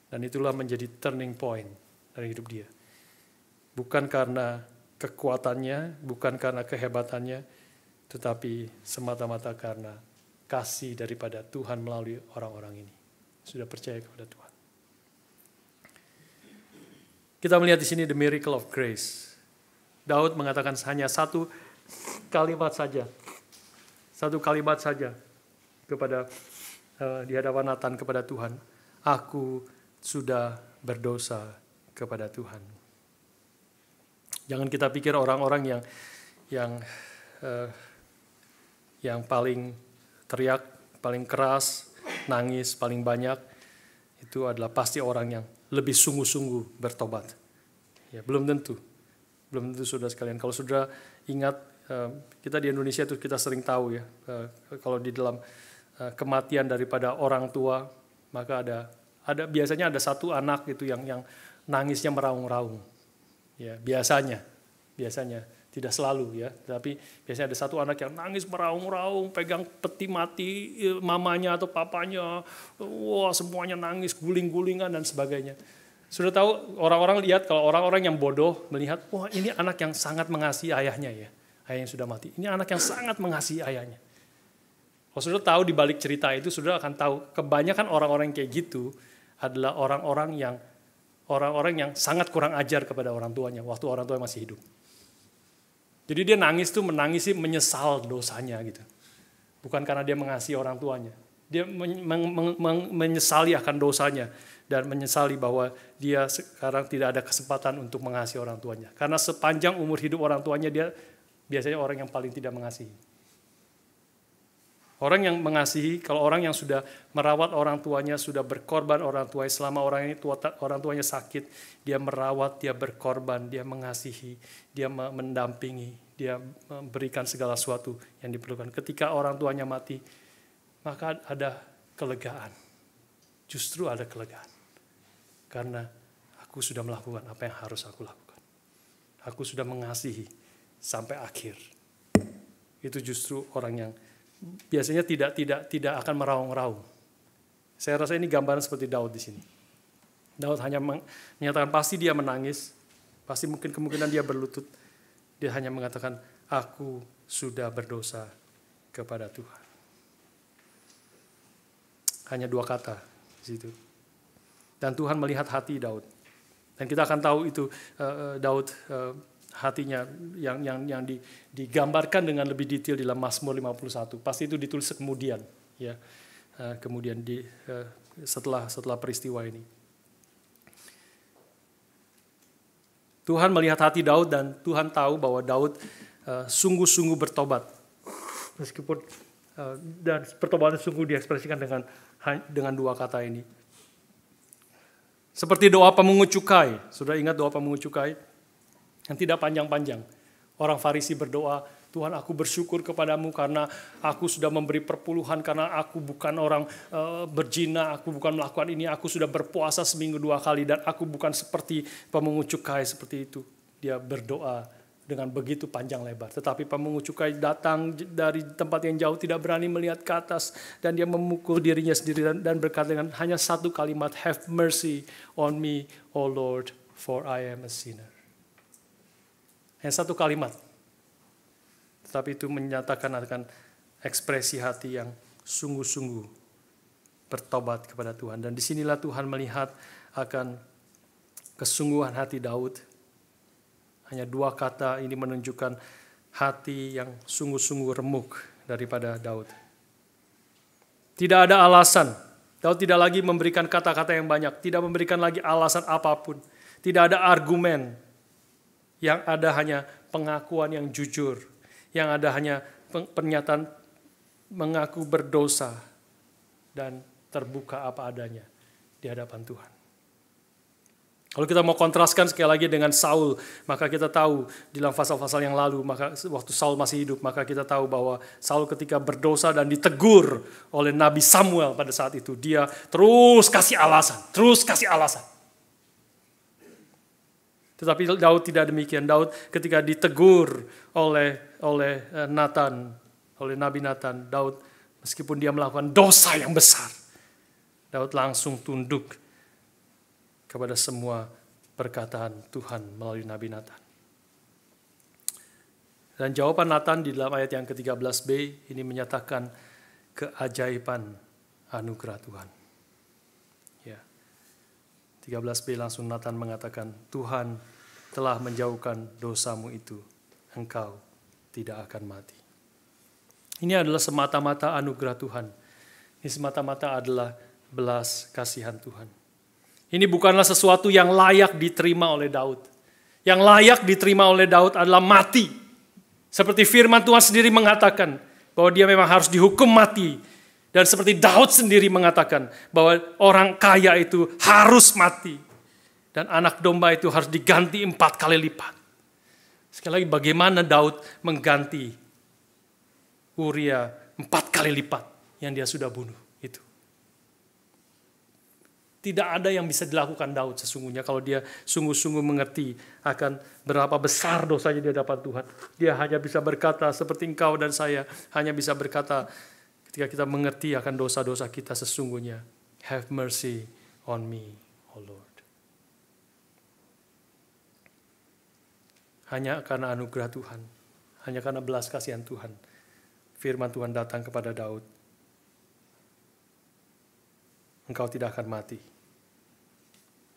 Dan itulah menjadi turning point dari hidup dia. Bukan karena kekuatannya, bukan karena kehebatannya, tetapi semata-mata karena kasih daripada Tuhan melalui orang-orang ini. Sudah percaya kepada Tuhan. Kita melihat di sini the miracle of grace. Daud mengatakan hanya satu kalimat saja. Satu kalimat saja kepada di hadapan Nathan kepada Tuhan. Aku sudah berdosa kepada Tuhan. Jangan kita pikir orang-orang yang paling teriak, paling keras, nangis paling banyak, itu adalah pasti orang yang lebih sungguh-sungguh bertobat. Ya, belum tentu saudara sekalian. Kalau saudara ingat, kita di Indonesia itu kita sering tahu ya, kalau di dalam kematian daripada orang tua, maka ada biasanya ada satu anak itu yang nangisnya meraung-raung. Ya, biasanya tidak selalu ya, tapi biasanya ada satu anak yang nangis meraung-raung, pegang peti mati mamanya atau papanya, wah semuanya nangis, guling-gulingan dan sebagainya. Sudah tahu, orang-orang lihat, kalau orang-orang yang bodoh melihat, wah ini anak yang sangat mengasihi ayahnya ya, ayahnya sudah mati. Ini anak yang sangat mengasihi ayahnya. Kalau sudah tahu di balik cerita itu, sudah akan tahu kebanyakan orang-orang kayak gitu adalah orang-orang yang sangat kurang ajar kepada orang tuanya waktu orang tua masih hidup. Jadi dia nangis tuh menangisi menyesal dosanya gitu. Bukan karena dia mengasihi orang tuanya. Dia menyesali akan dosanya dan menyesali bahwa dia sekarang tidak ada kesempatan untuk mengasihi orang tuanya. Karena sepanjang umur hidup orang tuanya dia biasanya orang yang paling tidak mengasihi. Orang yang mengasihi, kalau orang yang sudah merawat orang tuanya, sudah berkorban orang tuanya, selama orang tuanya sakit, dia merawat, dia berkorban, dia mengasihi, dia mendampingi, dia memberikan segala sesuatu yang diperlukan. Ketika orang tuanya mati, maka ada kelegaan. Justru ada kelegaan. Karena aku sudah melakukan apa yang harus aku lakukan. Aku sudah mengasihi sampai akhir. Itu justru orang yang biasanya tidak akan meraung-raung. Saya rasa ini gambaran seperti Daud di sini. Daud hanya menyatakan pasti dia menangis, pasti mungkin kemungkinan dia berlutut. Dia hanya mengatakan, aku sudah berdosa kepada Tuhan. Hanya 2 kata di situ. Dan Tuhan melihat hati Daud. Dan kita akan tahu itu Daud hatinya yang digambarkan dengan lebih detail di dalam Mazmur 51. Pasti itu ditulis kemudian, ya, kemudian setelah peristiwa ini. Tuhan melihat hati Daud dan Tuhan tahu bahwa Daud sungguh-sungguh bertobat, meskipun dan pertobatan sungguh diekspresikan dengan 2 kata ini. Seperti doa pemungut cukai, sudah ingat doa pemungut cukai? Yang tidak panjang-panjang. Orang Farisi berdoa, Tuhan aku bersyukur kepadamu karena aku sudah memberi perpuluhan, karena aku bukan orang berzina, aku bukan melakukan ini, aku sudah berpuasa seminggu 2 kali, dan aku bukan seperti pemungut cukai seperti itu. Dia berdoa dengan begitu panjang lebar. Tetapi pemungut cukai datang dari tempat yang jauh, tidak berani melihat ke atas, dan dia memukul dirinya sendiri dan berkata dengan hanya 1 kalimat, have mercy on me, O Lord, for I am a sinner. Hanya 1 kalimat. Tetapi itu menyatakan akan ekspresi hati yang sungguh-sungguh bertobat kepada Tuhan. Dan disinilah Tuhan melihat akan kesungguhan hati Daud. Hanya 2 kata ini menunjukkan hati yang sungguh-sungguh remuk daripada Daud. Tidak ada alasan. Daud tidak lagi memberikan kata-kata yang banyak. Tidak memberikan lagi alasan apapun. Tidak ada argumen. Yang ada hanya pengakuan yang jujur. Yang ada hanya pernyataan mengaku berdosa. Dan terbuka apa adanya di hadapan Tuhan. Kalau kita mau kontraskan sekali lagi dengan Saul, maka kita tahu di dalam pasal-pasal yang lalu, maka waktu Saul masih hidup, maka kita tahu bahwa Saul ketika berdosa dan ditegur oleh Nabi Samuel pada saat itu, dia terus kasih alasan. Tetapi Daud tidak demikian. Daud ketika ditegur oleh Nathan, oleh Nabi Nathan, Daud Meskipun dia melakukan dosa yang besar, Daud langsung tunduk kepada semua perkataan Tuhan melalui Nabi Natan. Dan jawaban Natan di dalam ayat yang ke-13b ini menyatakan keajaiban anugerah Tuhan. Ya. 13b langsung Natan mengatakan, Tuhan telah menjauhkan dosamu itu, engkau tidak akan mati. Ini adalah semata-mata anugerah Tuhan. Ini semata-mata adalah belas kasihan Tuhan. Ini bukanlah sesuatu yang layak diterima oleh Daud. Yang layak diterima oleh Daud adalah mati. Seperti firman Tuhan sendiri mengatakan bahwa dia memang harus dihukum mati. Dan seperti Daud sendiri mengatakan bahwa orang kaya itu harus mati. Dan anak domba itu harus diganti 4 kali lipat. Sekali lagi, bagaimana Daud mengganti Uria 4 kali lipat yang dia sudah bunuh itu. Tidak ada yang bisa dilakukan Daud sesungguhnya kalau dia sungguh-sungguh mengerti akan berapa besar dosanya di hadapan Tuhan. Dia hanya bisa berkata seperti engkau dan saya hanya bisa berkata ketika kita mengerti akan dosa-dosa kita sesungguhnya. Have mercy on me, O Lord. Hanya karena anugerah Tuhan, hanya karena belas kasihan Tuhan, firman Tuhan datang kepada Daud. Engkau tidak akan mati.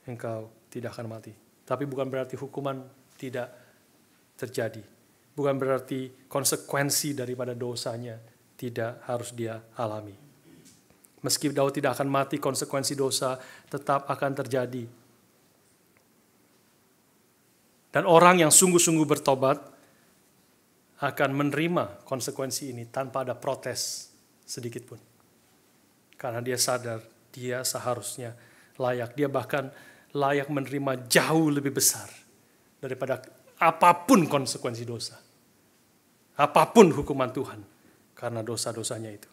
Engkau tidak akan mati. Tapi bukan berarti hukuman tidak terjadi. Bukan berarti konsekuensi daripada dosanya tidak harus dia alami. Meski Daud tidak akan mati, konsekuensi dosa tetap akan terjadi. Dan orang yang sungguh-sungguh bertobat akan menerima konsekuensi ini tanpa ada protes sedikit pun. Karena dia sadar dia seharusnya layak. Dia bahkan layak menerima jauh lebih besar daripada apapun konsekuensi dosa. Apapun hukuman Tuhan karena dosa-dosanya itu.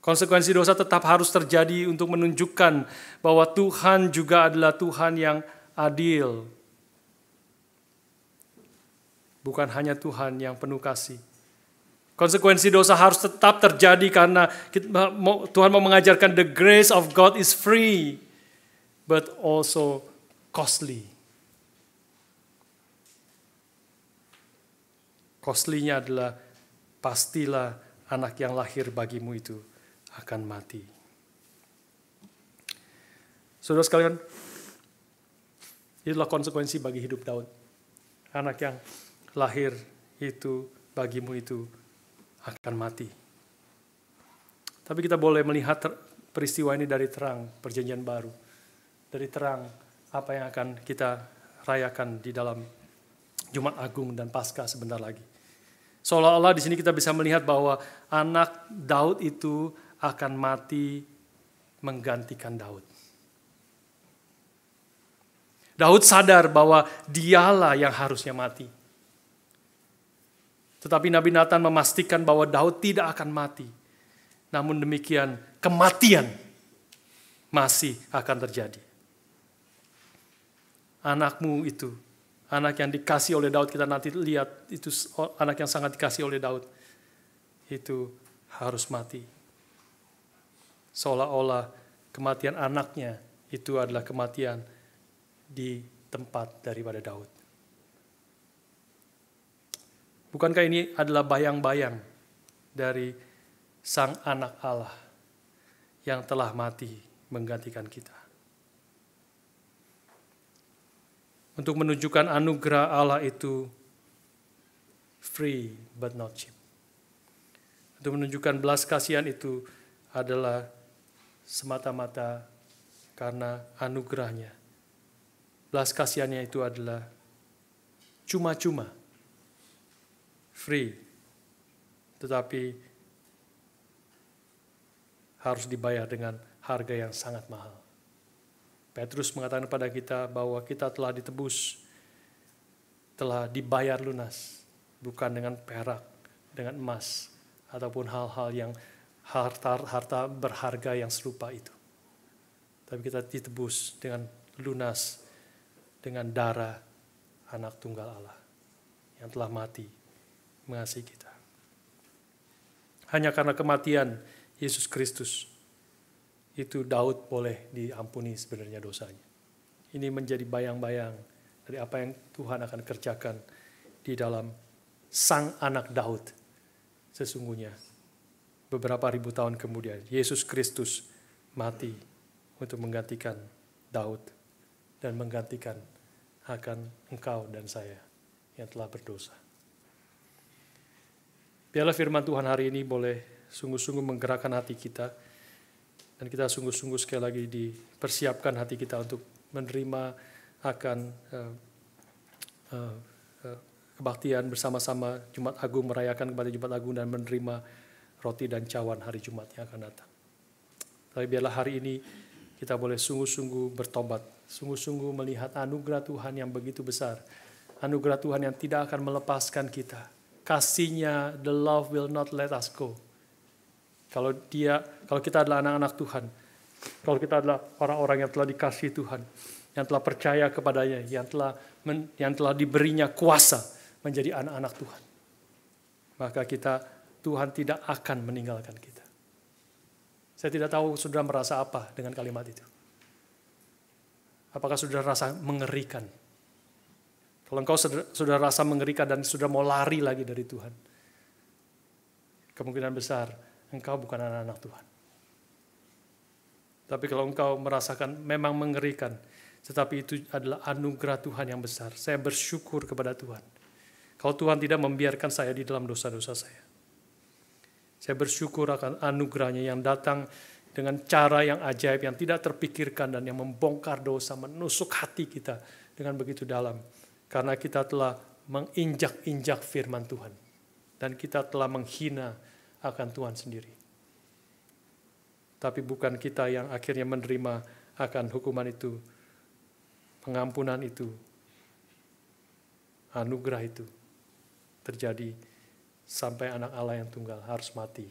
Konsekuensi dosa tetap harus terjadi untuk menunjukkan bahwa Tuhan juga adalah Tuhan yang adil. Bukan hanya Tuhan yang penuh kasih. Konsekuensi dosa harus tetap terjadi karena Tuhan mau mengajarkan the grace of God is free, but also costly. Costly-nya adalah pastilah anak yang lahir bagimu itu akan mati. Saudara sekalian, itulah konsekuensi bagi hidup Daud. Anak yang lahir itu bagimu itu akan mati. Tapi kita boleh melihat peristiwa ini dari terang perjanjian baru. Dari terang apa yang akan kita rayakan di dalam Jumat Agung dan Paskah sebentar lagi. Seolah-olah di sini kita bisa melihat bahwa anak Daud itu akan mati menggantikan Daud. Daud sadar bahwa dialah yang harusnya mati. Tetapi Nabi Natan memastikan bahwa Daud tidak akan mati. Namun demikian, kematian masih akan terjadi. Anakmu itu, anak yang dikasih oleh Daud, kita nanti lihat, itu anak yang sangat dikasih oleh Daud, itu harus mati. Seolah-olah kematian anaknya itu adalah kematian di tempat daripada Daud. Bukankah ini adalah bayang-bayang dari Sang Anak Allah yang telah mati menggantikan kita? Untuk menunjukkan anugerah Allah itu free but not cheap. Untuk menunjukkan belas kasihan itu adalah semata-mata karena anugerahnya. Belas kasihannya itu adalah cuma-cuma, free, tetapi harus dibayar dengan harga yang sangat mahal. Petrus mengatakan kepada kita bahwa kita telah ditebus, telah dibayar lunas, bukan dengan perak, dengan emas, ataupun hal-hal yang harta berharga yang serupa itu. Tapi kita ditebus dengan lunas, dengan darah anak tunggal Allah yang telah mati mengasihi kita. Hanya karena kematian Yesus Kristus, itu Daud boleh diampuni sebenarnya dosanya. Ini menjadi bayang-bayang dari apa yang Tuhan akan kerjakan di dalam sang anak Daud. Sesungguhnya beberapa ribu tahun kemudian Yesus Kristus mati untuk menggantikan Daud dan menggantikan akan engkau dan saya yang telah berdosa. Biarlah firman Tuhan hari ini boleh sungguh-sungguh menggerakkan hati kita, dan kita sungguh-sungguh sekali lagi dipersiapkan hati kita untuk menerima akan kebaktian bersama-sama Jumat Agung, merayakan kembali Jumat Agung dan menerima roti dan cawan hari Jumat yang akan datang. Tapi biarlah hari ini kita boleh sungguh-sungguh bertobat, sungguh-sungguh melihat anugerah Tuhan yang begitu besar, anugerah Tuhan yang tidak akan melepaskan kita. Kasih-Nya, the love will not let us go. Kalau kita adalah anak-anak Tuhan, kalau kita adalah orang-orang yang telah dikasihi Tuhan, yang telah percaya kepadanya, yang telah diberinya kuasa menjadi anak-anak Tuhan, maka Tuhan tidak akan meninggalkan kita. Saya tidak tahu saudara merasa apa dengan kalimat itu. Apakah saudara rasa mengerikan? Kalau engkau sudah rasa mengerikan dan sudah mau lari lagi dari Tuhan, kemungkinan besar engkau bukan anak-anak Tuhan. Tapi kalau engkau merasakan memang mengerikan, tetapi itu adalah anugerah Tuhan yang besar, saya bersyukur kepada Tuhan. Kalau Tuhan tidak membiarkan saya di dalam dosa-dosa saya, saya bersyukur akan anugerahnya yang datang dengan cara yang ajaib, yang tidak terpikirkan, dan yang membongkar dosa, menusuk hati kita dengan begitu dalam. Karena kita telah menginjak-injak firman Tuhan. Dan kita telah menghina akan Tuhan sendiri. Tapi bukan kita yang akhirnya menerima akan hukuman itu, pengampunan itu, anugerah itu terjadi sampai anak Allah yang tunggal harus mati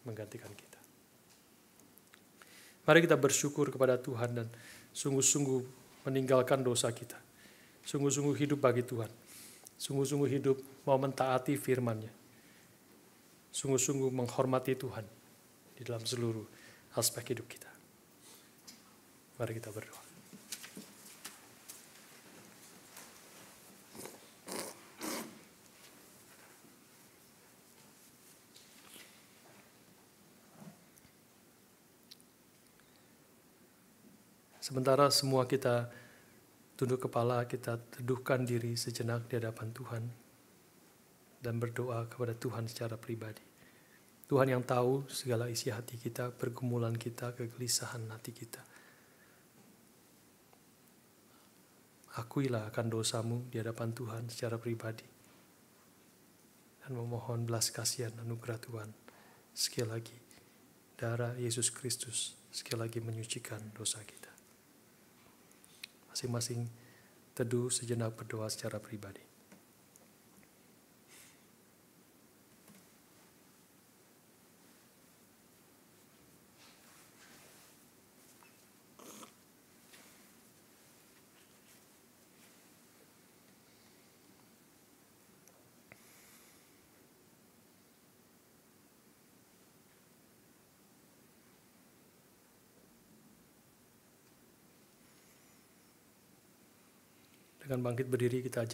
menggantikan kita. Mari kita bersyukur kepada Tuhan dan sungguh-sungguh meninggalkan dosa kita. Sungguh-sungguh hidup bagi Tuhan. Sungguh-sungguh hidup mau mentaati firman-Nya. Sungguh-sungguh menghormati Tuhan di dalam seluruh aspek hidup kita. Mari kita berdoa. Sementara semua kita tunduk kepala, kita teduhkan diri sejenak di hadapan Tuhan dan berdoa kepada Tuhan secara pribadi. Tuhan yang tahu segala isi hati kita, pergumulan kita, kegelisahan hati kita. Akuilah akan dosamu di hadapan Tuhan secara pribadi dan memohon belas kasihan anugerah Tuhan. Sekali lagi, darah Yesus Kristus sekali lagi menyucikan dosa kita. Masing-masing teduh sejenak berdoa secara pribadi. Dengan bangkit berdiri kita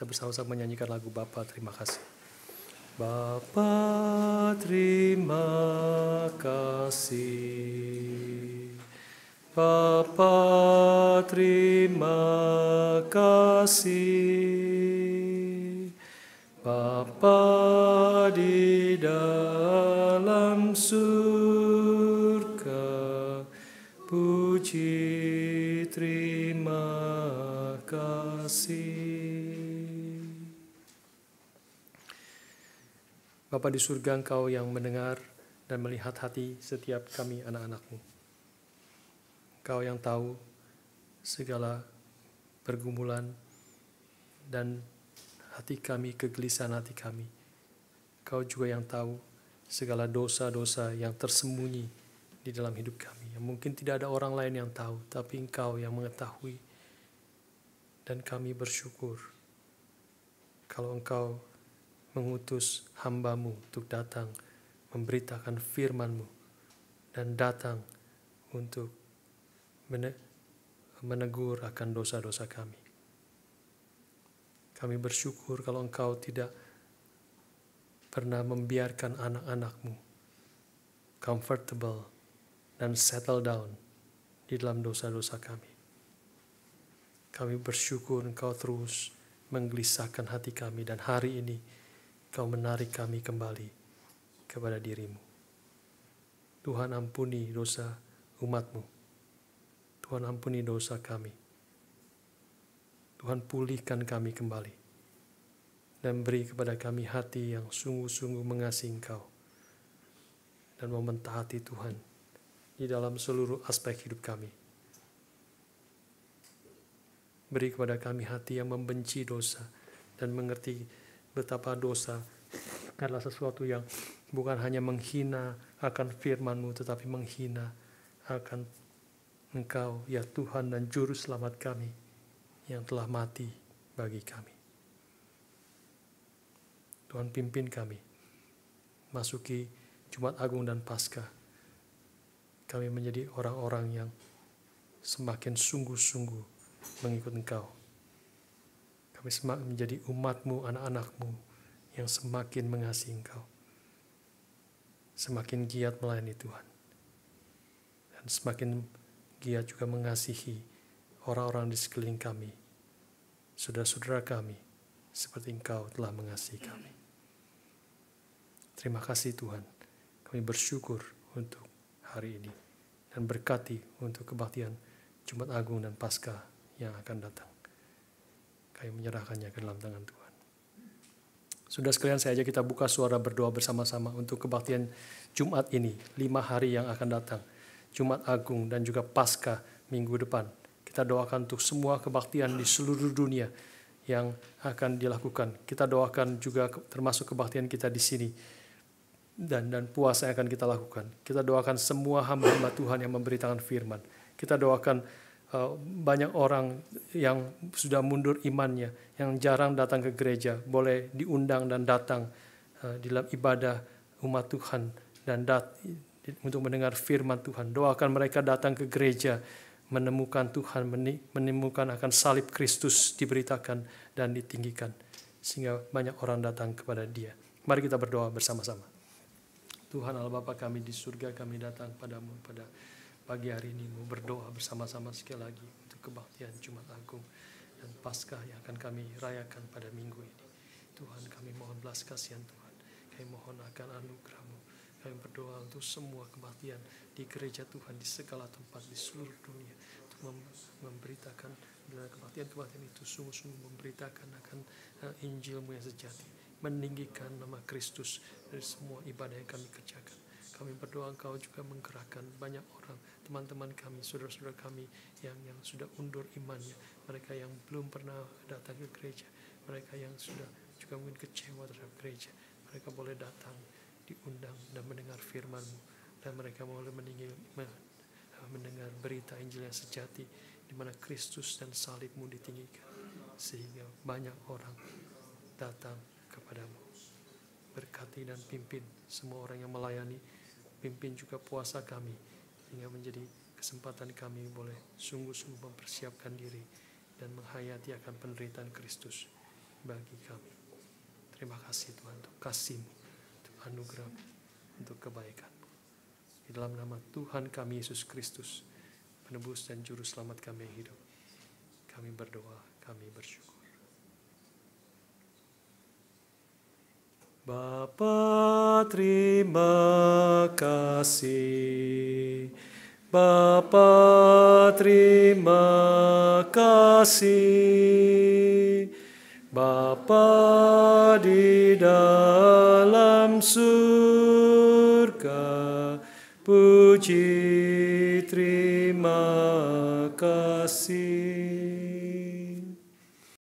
bersama-sama menyanyikan lagu Bapa Terima Kasih. Bapa terima kasih, Bapa terima kasih, Bapa di dalam surga, puji terima kasih. Bapa di surga, Engkau yang mendengar dan melihat hati setiap kami anak-anak-Mu. Engkau yang tahu segala pergumulan dan hati kami, kegelisahan hati kami. Engkau juga yang tahu segala dosa-dosa yang tersembunyi di dalam hidup kami, yang mungkin tidak ada orang lain yang tahu, tapi Engkau yang mengetahui. Dan kami bersyukur kalau Engkau mengutus hamba-Mu untuk datang memberitakan firman-Mu dan datang untuk menegur akan dosa-dosa kami. Kami bersyukur kalau Engkau tidak pernah membiarkan anak-anak-Mu comfortable dan settle down di dalam dosa-dosa kami. Kami bersyukur Engkau terus menggelisahkan hati kami, dan hari ini Engkau menarik kami kembali kepada diri-Mu. Tuhan, ampuni dosa umat-Mu. Tuhan, ampuni dosa kami. Tuhan, pulihkan kami kembali dan beri kepada kami hati yang sungguh-sungguh mengasihi Engkau dan mau mentaati Tuhan di dalam seluruh aspek hidup kami. Beri kepada kami hati yang membenci dosa dan mengerti betapa dosa adalah sesuatu yang bukan hanya menghina akan firman-Mu, tetapi menghina akan Engkau, ya Tuhan dan Juru Selamat kami, yang telah mati bagi kami. Tuhan, pimpin kami masuki Jumat Agung dan Paskah. Kami menjadi orang-orang yang semakin sungguh-sungguh mengikut Engkau. Kami semakin menjadi umat-Mu, anak-anak-Mu yang semakin mengasihi Engkau. Semakin giat melayani Tuhan. Dan semakin giat juga mengasihi orang-orang di sekeliling kami, saudara-saudara kami, seperti Engkau telah mengasihi kami. Terima kasih Tuhan, kami bersyukur untuk hari ini dan berkati untuk kebaktian Jumat Agung dan Paskah yang akan datang. Kami menyerahkannya ke dalam tangan Tuhan. Sudah sekalian, saya ajak kita buka suara berdoa bersama-sama untuk kebaktian Jumat ini, 5 hari yang akan datang. Jumat Agung dan juga Paskah minggu depan. Kita doakan untuk semua kebaktian di seluruh dunia yang akan dilakukan. Kita doakan juga termasuk kebaktian kita di sini. Dan puasa yang akan kita lakukan. Kita doakan semua hamba-hamba Tuhan yang memberitakan firman. Kita doakan banyak orang yang sudah mundur imannya, yang jarang datang ke gereja, boleh diundang dan datang di dalam ibadah umat Tuhan dan untuk mendengar firman Tuhan. Doakan mereka datang ke gereja, menemukan Tuhan, menemukan akan salib Kristus diberitakan dan ditinggikan, sehingga banyak orang datang kepada Dia. Mari kita berdoa bersama-sama. Tuhan Allah Bapa kami di surga, kami datang padamu pada pagi hari ini mau berdoa bersama-sama sekali lagi untuk kebaktian Jumat Agung dan Paskah yang akan kami rayakan pada minggu ini. Tuhan, kami mohon belas kasihan Tuhan, kami mohon akan anugerah-Mu. Kami berdoa untuk semua kebaktian di gereja Tuhan di segala tempat di seluruh dunia, untuk memberitakan dalam kebaktian-kebaktian itu sungguh-sungguh memberitakan akan Injil-Mu yang sejati, meninggikan nama Kristus dari semua ibadah yang kami kerjakan. Kami berdoa Engkau juga menggerakkan banyak orang, teman-teman kami, saudara-saudara kami yang sudah undur imannya, mereka yang belum pernah datang ke gereja, mereka yang sudah juga mungkin kecewa terhadap gereja, mereka boleh datang, diundang dan mendengar firman-Mu, dan mereka boleh mendengar berita Injil yang sejati, di mana Kristus dan salib-Mu ditinggikan, sehingga banyak orang datang kepadamu. Berkati dan pimpin semua orang yang melayani, pimpin juga puasa kami, sehingga menjadi kesempatan kami boleh sungguh-sungguh mempersiapkan diri dan menghayati akan penderitaan Kristus bagi kami. Terima kasih Tuhan untuk kasih-Mu, untuk anugerah-Mu, untuk kebaikan-Mu. Di dalam nama Tuhan kami Yesus Kristus, penebus dan juru selamat kami yang hidup, kami berdoa, kami bersyukur. Bapa, terima kasih. Bapa, terima kasih. Bapa di dalam surga, puji terima kasih.